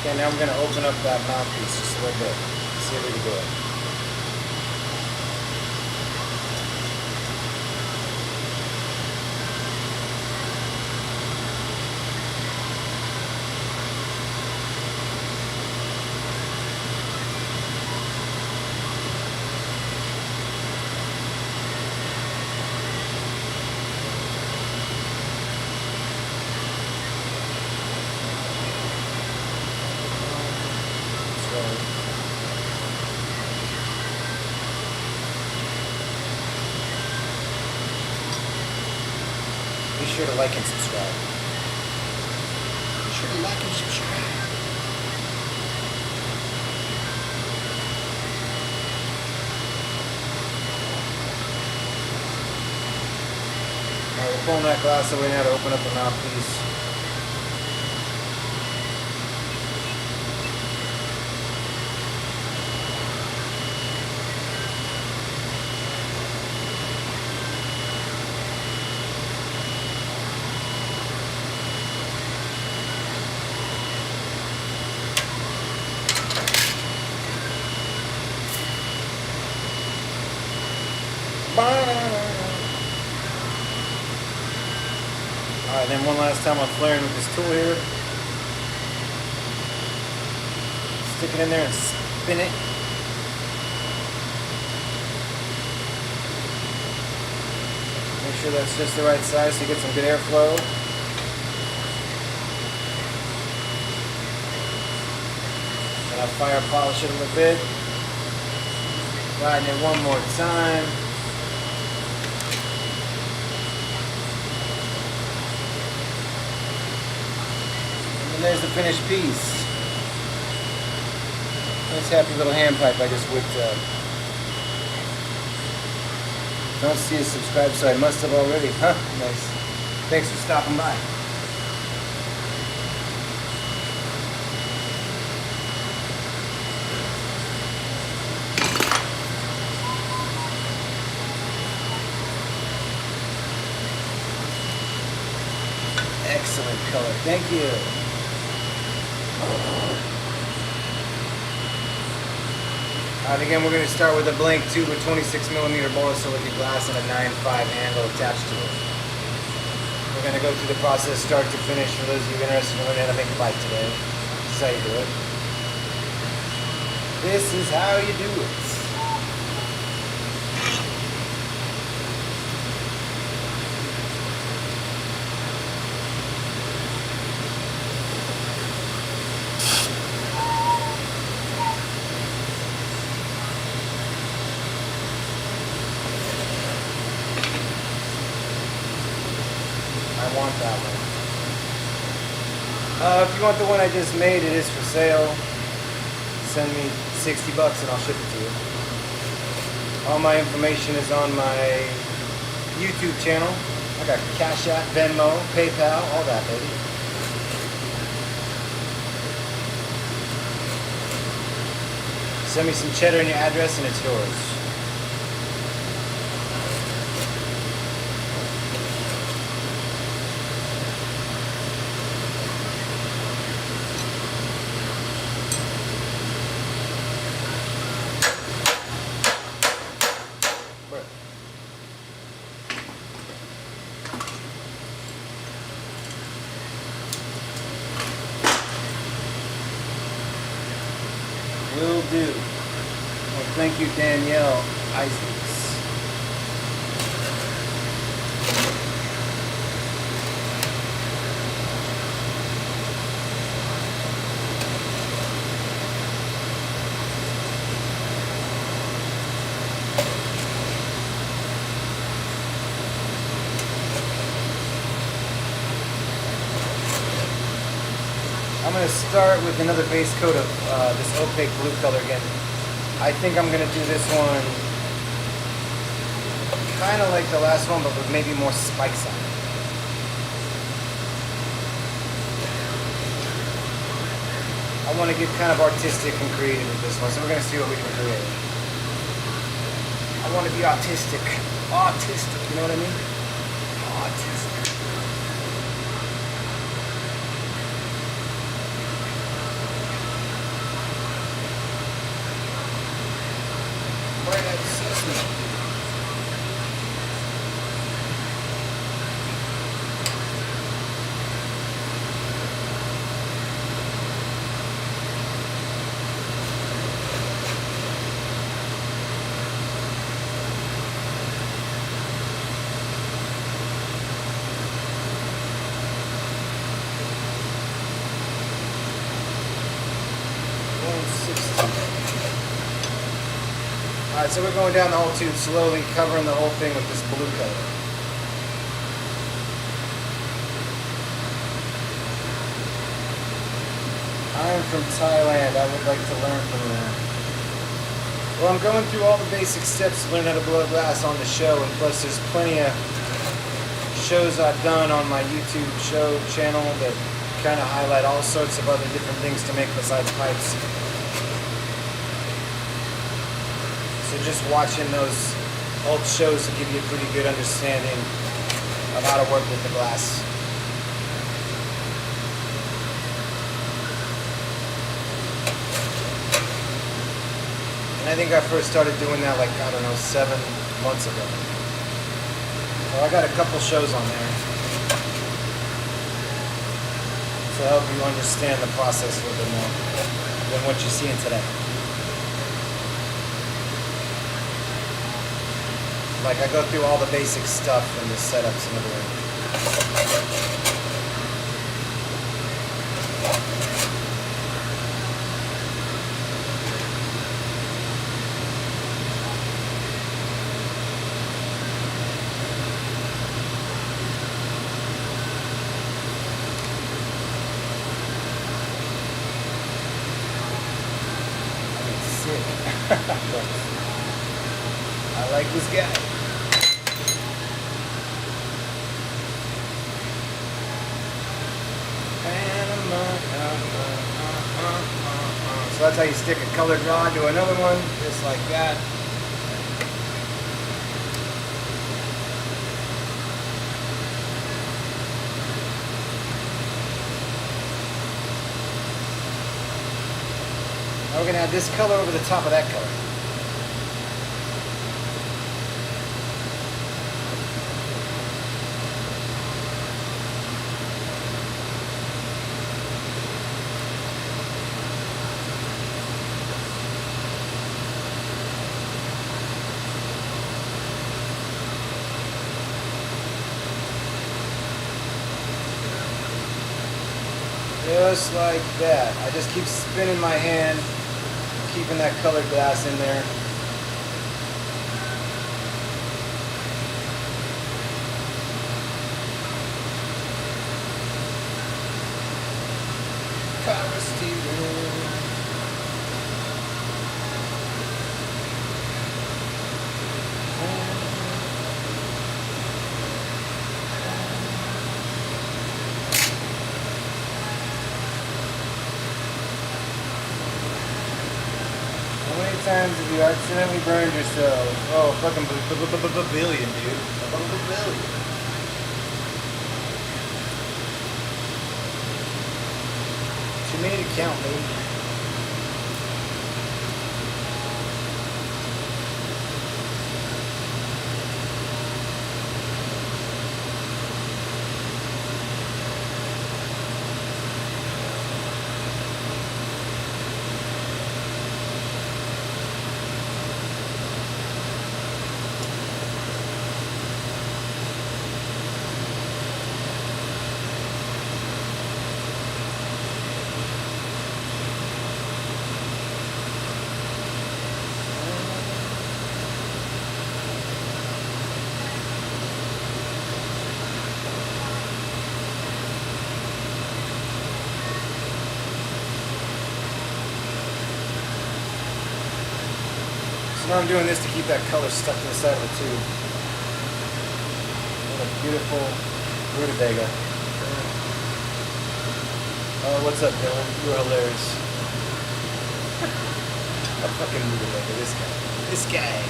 Okay, now I'm going to open up that mouthpiece just a little bit, see if we can do it. sure to like and subscribe. Be sure to like and subscribe. Alright, we're pulling that glass away now to open up the mouthpiece. Alright, then one last time I'm flaring with this tool here. Stick it in there and spin it. Make sure that's just the right size so you get some good airflow. And I'll fire polish it a little bit. Riding it one more time. And there's the finished piece. Nice happy little hand pipe I just whipped up. Don't see a subscribe, so I must have already. Huh, nice. Thanks for stopping by. Excellent color. Thank you. Alright, again, we're going to start with a blank tube with 26mm borosilicate glass and a 9.5 handle attached to it. We're going to go through the process start to finish for those of you interested in learning how to make a bike today. This is how you do it. This is how you do it. I want that one. If you want the one I just made, it is for sale. Send me $60 and I'll ship it to you. All my information is on my YouTube channel. I got Cash App, Venmo, PayPal, all that, baby. Send me some cheddar and your address and it's yours. Will do. Well, thank you, Danielle Isaacs. I'm going to start with another base coat of this opaque blue color again. I think I'm going to do this one kind of like the last one, but with maybe more spikes on it. I want to get kind of artistic and creative with this one, so we're going to see what we can create. I want to be autistic. Autistic, you know what I mean? Autistic. Alright, so we're going down the whole tube slowly, covering the whole thing with this blue color. I'm from Thailand. I would like to learn from you. Well, I'm going through all the basic steps to learn how to blow glass on the show, and plus there's plenty of shows I've done on my YouTube channel that kind of highlight all sorts of other different things to make besides pipes. So just watching those old shows will give you a pretty good understanding of how to work with the glass. And I think I first started doing that like, I don't know, 7 months ago. So I got a couple shows on there to help you understand the process a little bit more than what you're seeing today. Like I go through all the basic stuff and the setups and everything. I like this guy. So that's how you stick a colored rod to another one, just like that. Now we're going to add this color over the top of that color. Just like that. I just keep spinning my hand, keeping that colored glass in there. Times have you accidentally burned yourself? Oh, fucking billion, dude. A billion. Too many to count, dude. Now I'm doing this to keep that color stuck to the side of the tube. What a beautiful rutabaga. Oh, what's up, Dylan? You're hilarious. A fucking rutabaga, this guy. This guy.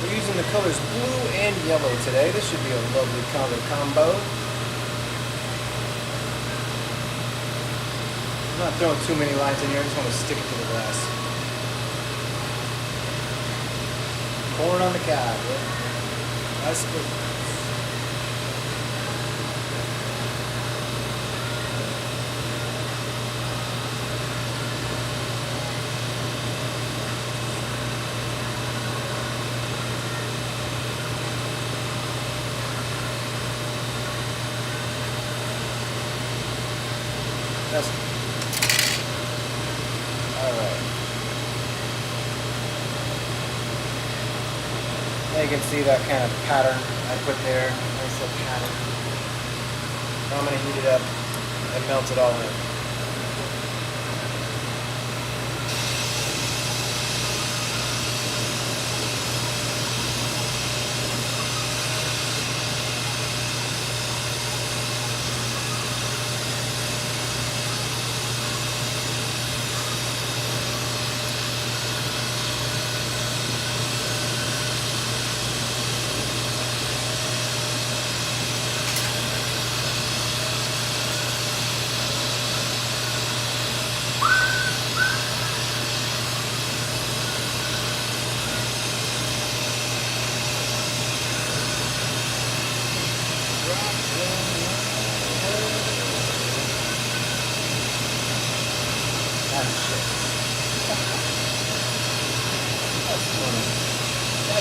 We're using the colors blue and yellow today. This should be a lovely color combo. I'm not throwing too many lines in here. I just want to stick it to the glass. Corn on the cob. Yeah. That's good. That's all right. can see that kind of pattern I put there. Nice little pattern. Now I'm going to heat it up and melt it all in.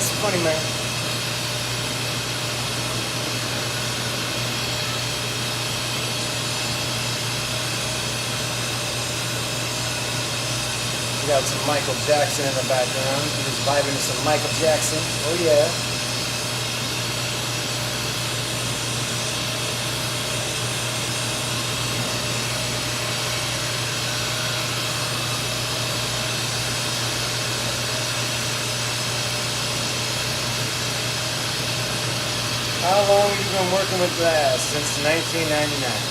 That's funny, man. We got some Michael Jackson in the background. We're just vibing to some Michael Jackson. Oh yeah. How long have you been working with glass? Since 1999.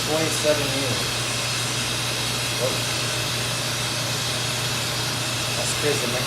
27 years. Whoa. That's crazy, man.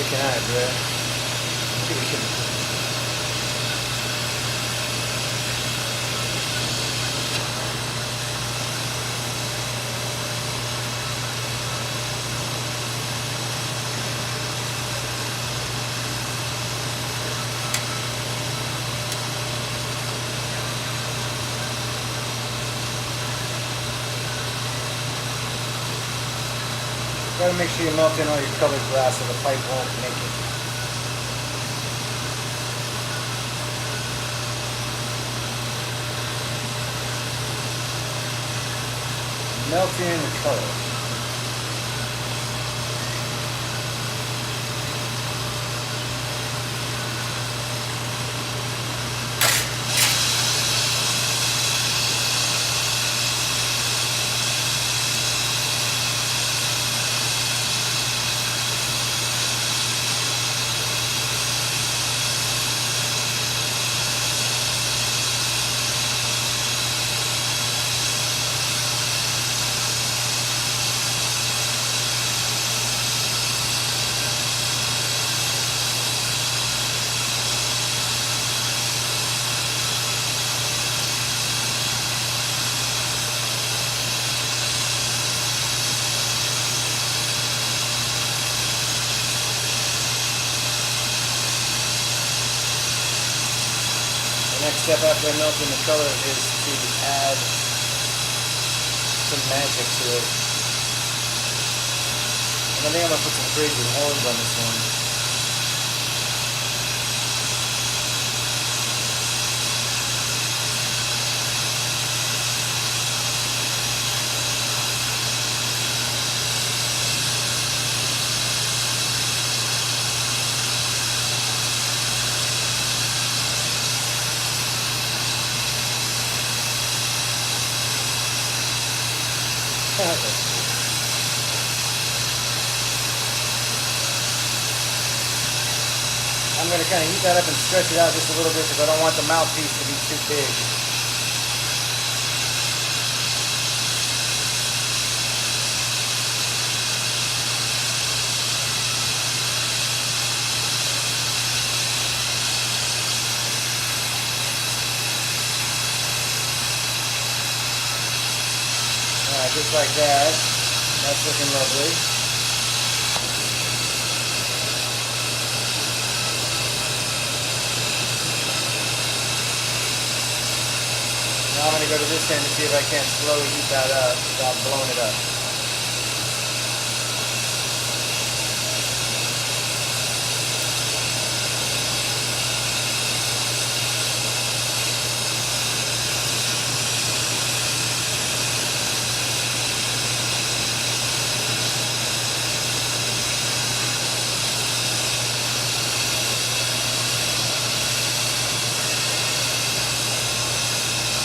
Can I, bro? We can. Gotta make sure you melt in all your colored glass so the pipe won't make it. Melt in the color. Next step after melting the color is to add some magic to it. And I think I'm going to put some crazy horns on this one. I'm going to kind of heat that up and stretch it out just a little bit because I don't want the mouthpiece to be too big. Alright, just like that. That's looking lovely. Now I'm going to go to this end to see if I can't slowly heat that up without blowing it up.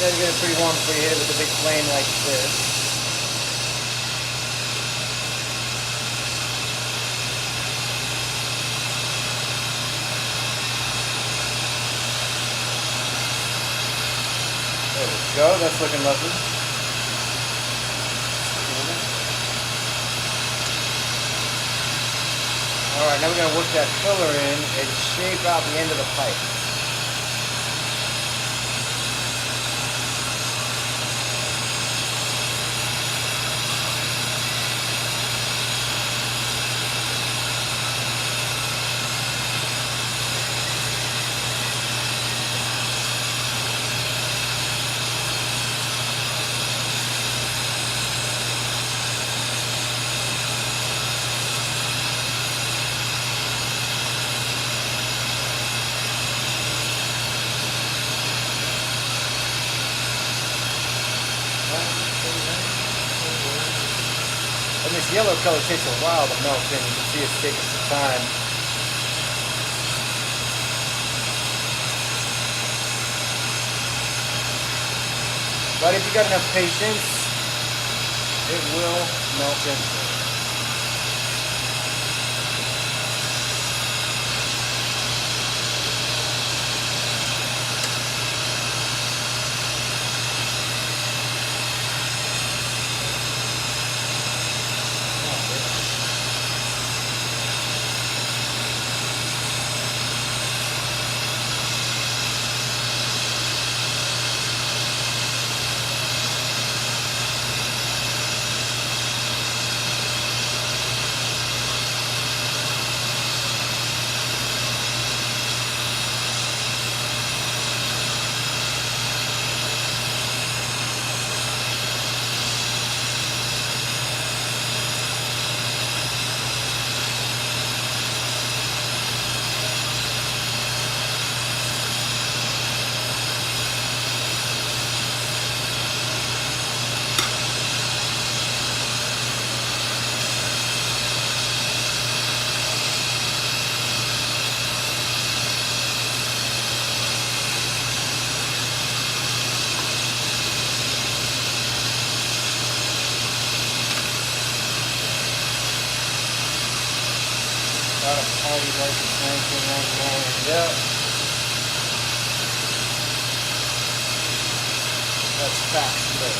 Try to get it pretty warm before you hit it with a big flame like this. There we go, that's looking lovely. Alright, now we're going to work that filler in and shape out the end of the pipe. And this yellow color takes a while to melt in. You can see it's taking some time. But if you got enough patience, it will melt in. Got a party like it's 1999. Yep. That's facts today.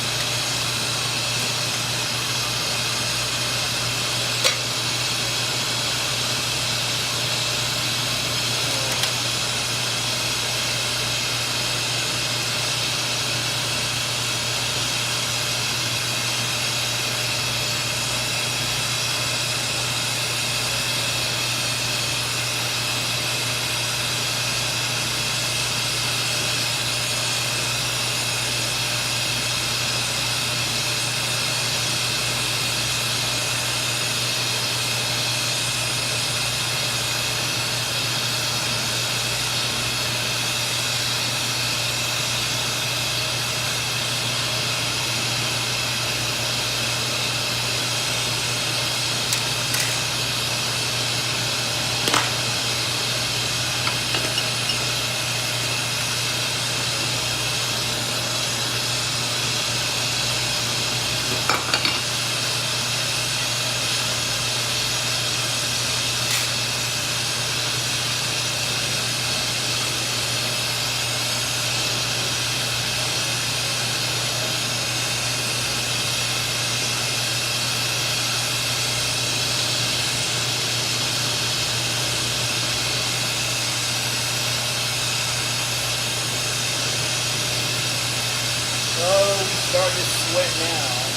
we start to sweat now.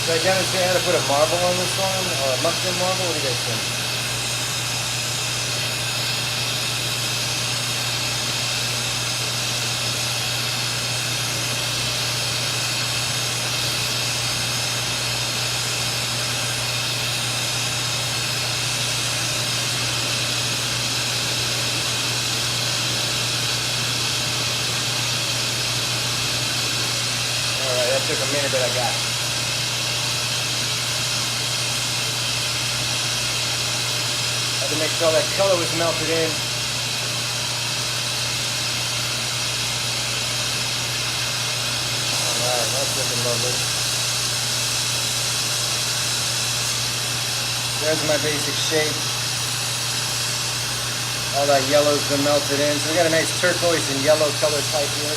Should I demonstrate how to put a marble on this one, or a mushroom marble? What do you guys think? Alright, that took a minute, but I got it. I had to make sure all that color was melted in. Alright, that's looking lovely. There's my basic shape. All that yellow's been melted in. So we got a nice turquoise and yellow color type here.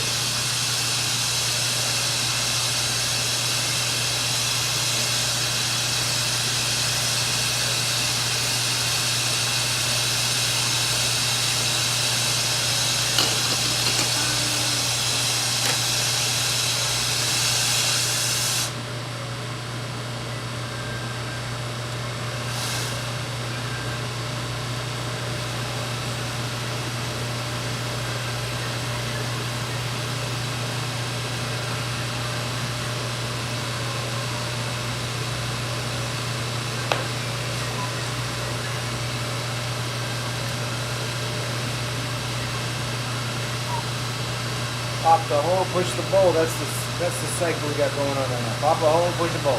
Pop the hole, push the bowl. That's the cycle we got going on right now. Pop a hole, push a bowl.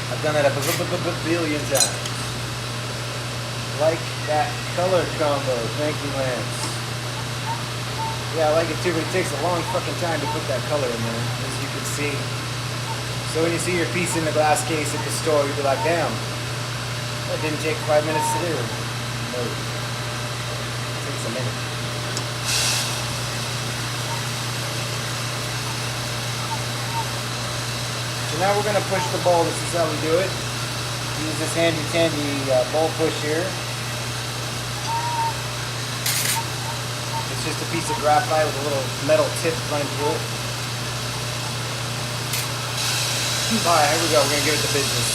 I've done that a billion times. Like that color combo. Thank you, Lance. Yeah, I like it too, but it takes a long fucking time to put that color in there, as you can see. So when you see your piece in the glass case at the store, you'll be like, damn, that didn't take 5 minutes to do. No. A minute. So now we're going to push the bowl. This is how we do it. Use this handy dandy bowl push here. It's just a piece of graphite with a little metal tip running through it. Alright, here we go. We're going to give it the business.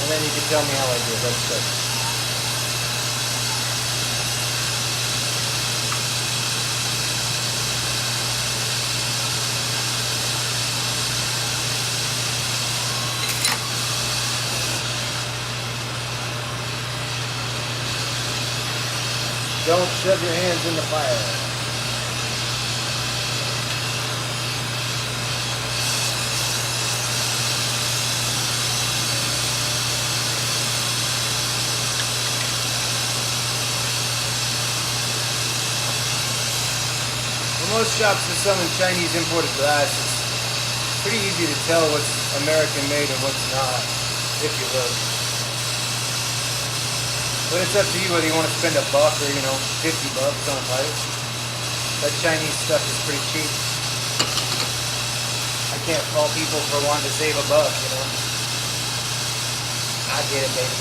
And then you can tell me how I do it. Let's go. Don't shove your hands in the fire. For most shops that are selling Chinese imported glass, it's pretty easy to tell what's American made and what's not, if you look. But it's up to you whether you want to spend $1 or, $50 on a pipe. That Chinese stuff is pretty cheap. I can't fault people for wanting to save $1, I get it, baby.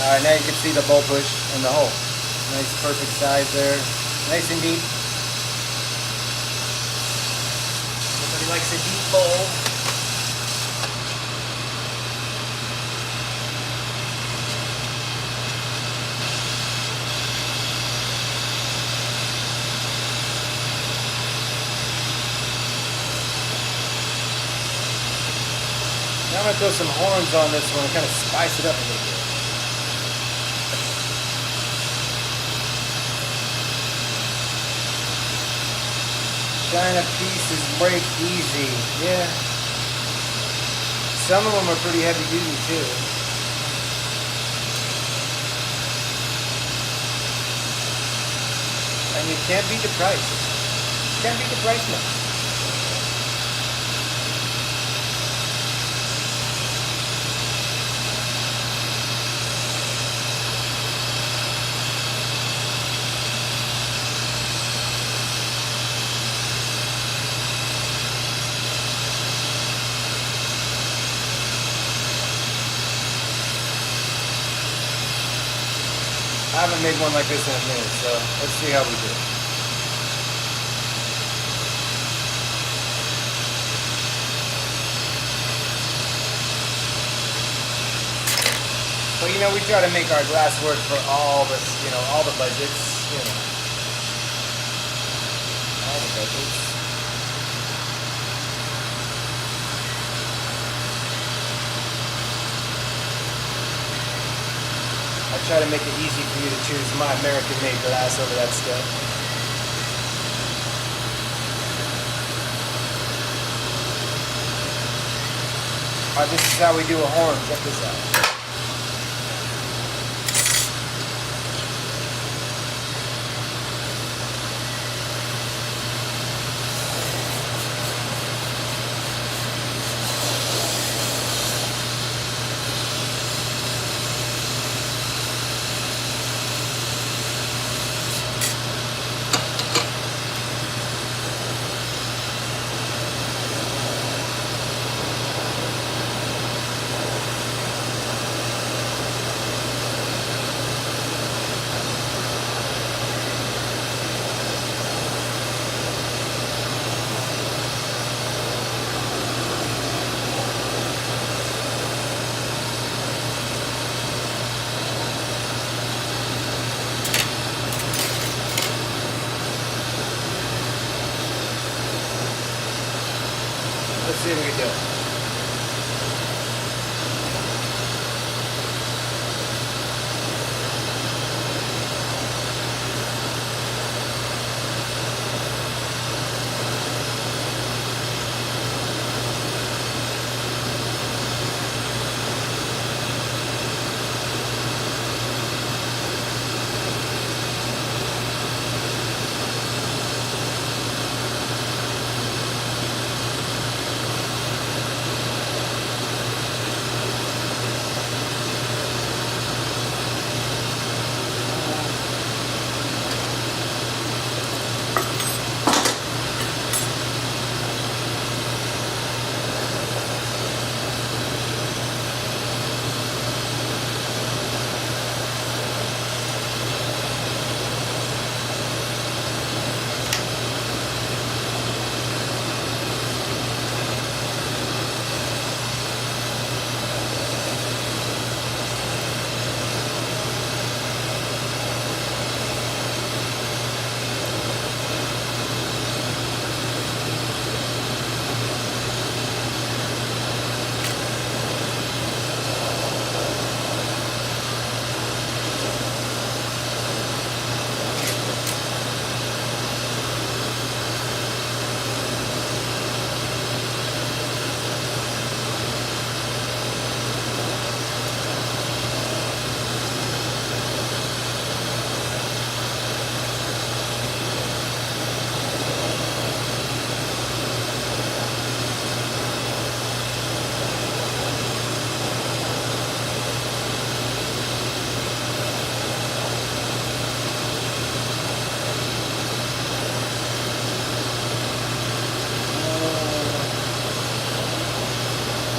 Alright, now you can see the bowl push and the hole. Nice perfect size there. Nice and deep. Likes a deep bowl. Now I'm going to throw some horns on this one and kind of spice it up a little bit. China pieces break easy. Yeah. Some of them are pretty heavy duty too. And you can't beat the price. You can't beat the price much. haven't made one like this in a minute, so let's see how we do. But you know, we try to make our glass work for all the, all the budgets, all the budgets. I try to make it easy for you to choose my American-made glass over that stuff. Alright, this is how we do a horn. Check this out. Let's see if we can do it.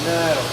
No.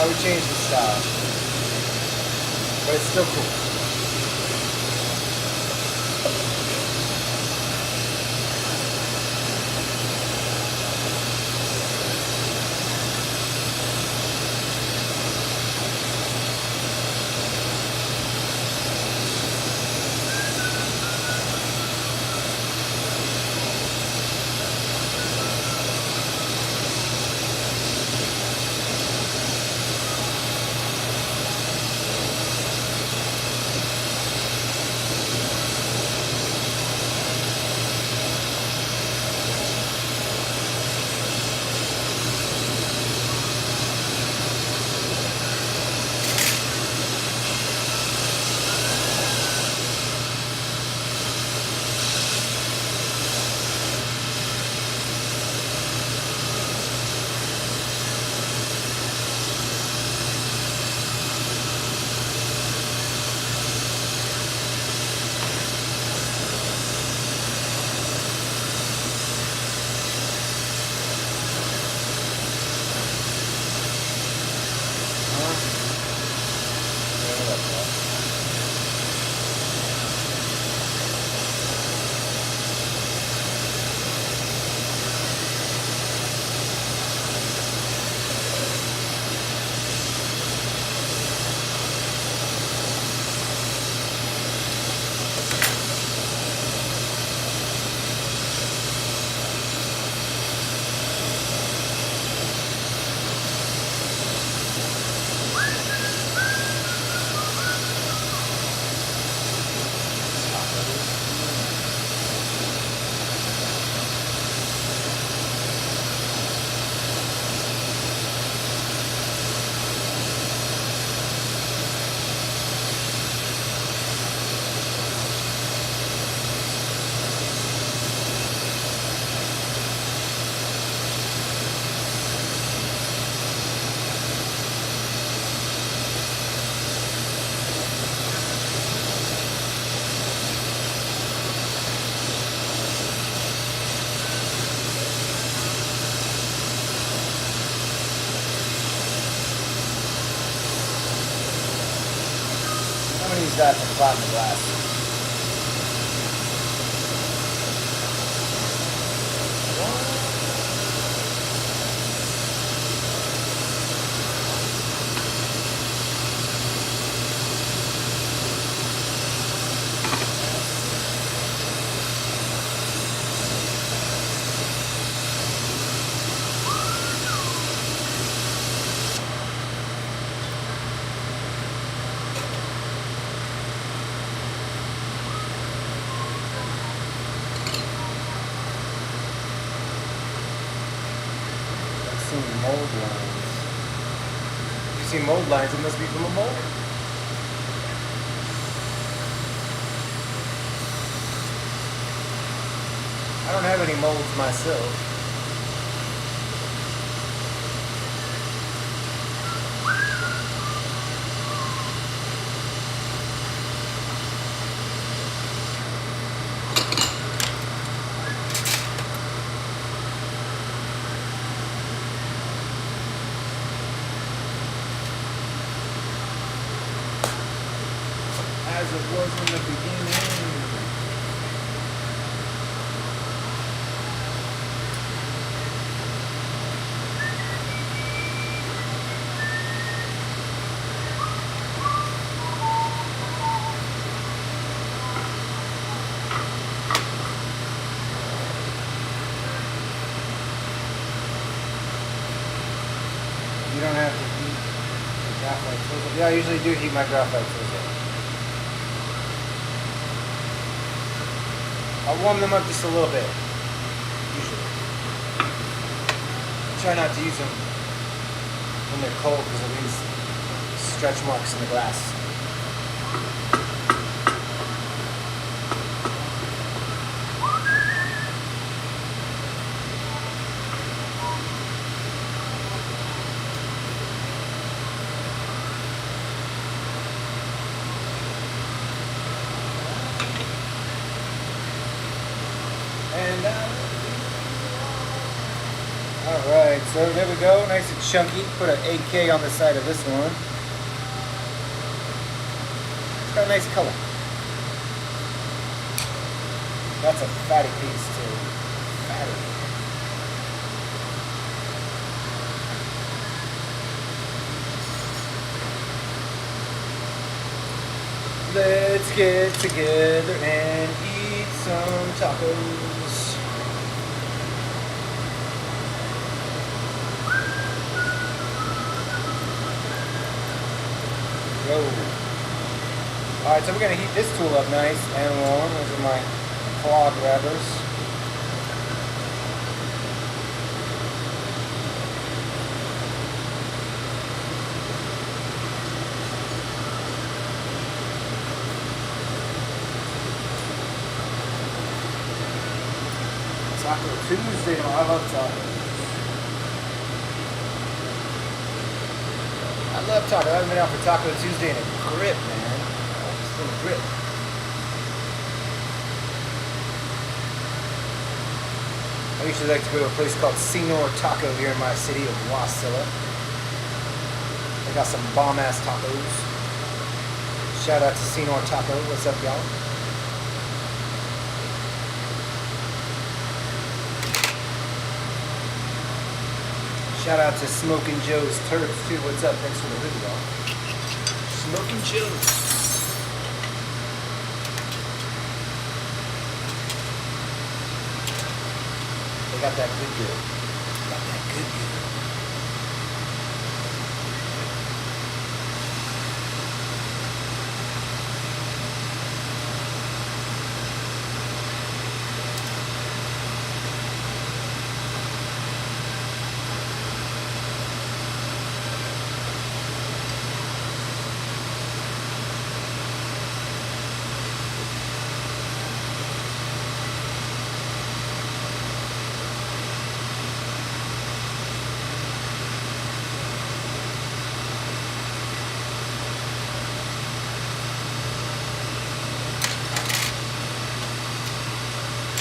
We changed the style. but it's still cool. I'm gonna use that to flatten the glass. Mold lines. If you see mold lines, it must be from a mold. I don't have any molds myself. As it was in the beginning. You don't have to heat the graphite tools. Yeah, I usually do heat my graphite tools up. I'll warm them up just a little bit, usually. I try not to use them when they're cold because it leaves stretch marks in the glass. And alright, so there we go, nice and chunky. Put an AK on the side of this one. It's got a nice color. That's a fatty piece too. Fatty. Let's get together and eat some tacos. Go. Alright, so we're going to heat this tool up nice and warm. Those are my claw grabbers. Taco Tuesday, I love tacos. I love tacos. I haven't been out for Taco Tuesday in a grip, man. Just in a grip. I usually like to go to a place called Senor Taco here in my city of Wasilla. They got some bomb-ass tacos. Shout out to Senor Taco. What's up, y'all? Shout out to Smoking Joe's Turds too. What's up? Thanks for the hoodie, y'all. Smoking Joe's. They got that good. Got that good.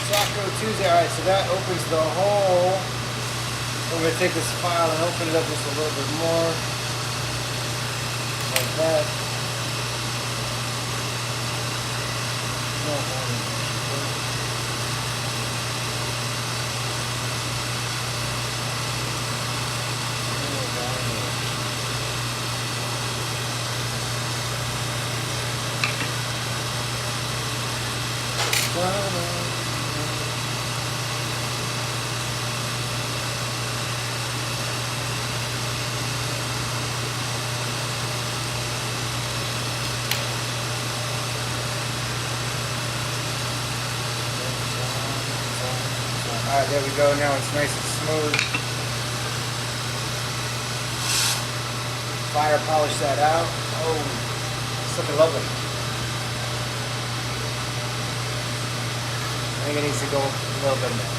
Taco Tuesday. Alright, so that opens the hole. I'm going to take this file and open it up just a little bit more. Like that. Alright, there we go. Now it's nice and smooth. Fire polish that out. Oh, it's looking lovely. I think it needs to go a little bit more.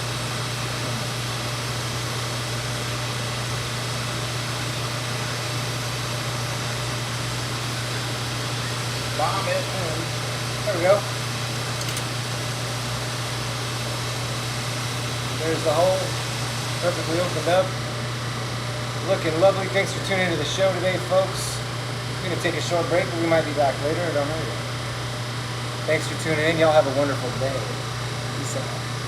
Bomb it. There we go. There's the hole, perfectly opened up. Looking lovely. Thanks for tuning into the show today, folks. We're going to take a short break, but we might be back later. I don't know yet. Thanks for tuning in. Y'all have a wonderful day. Peace out.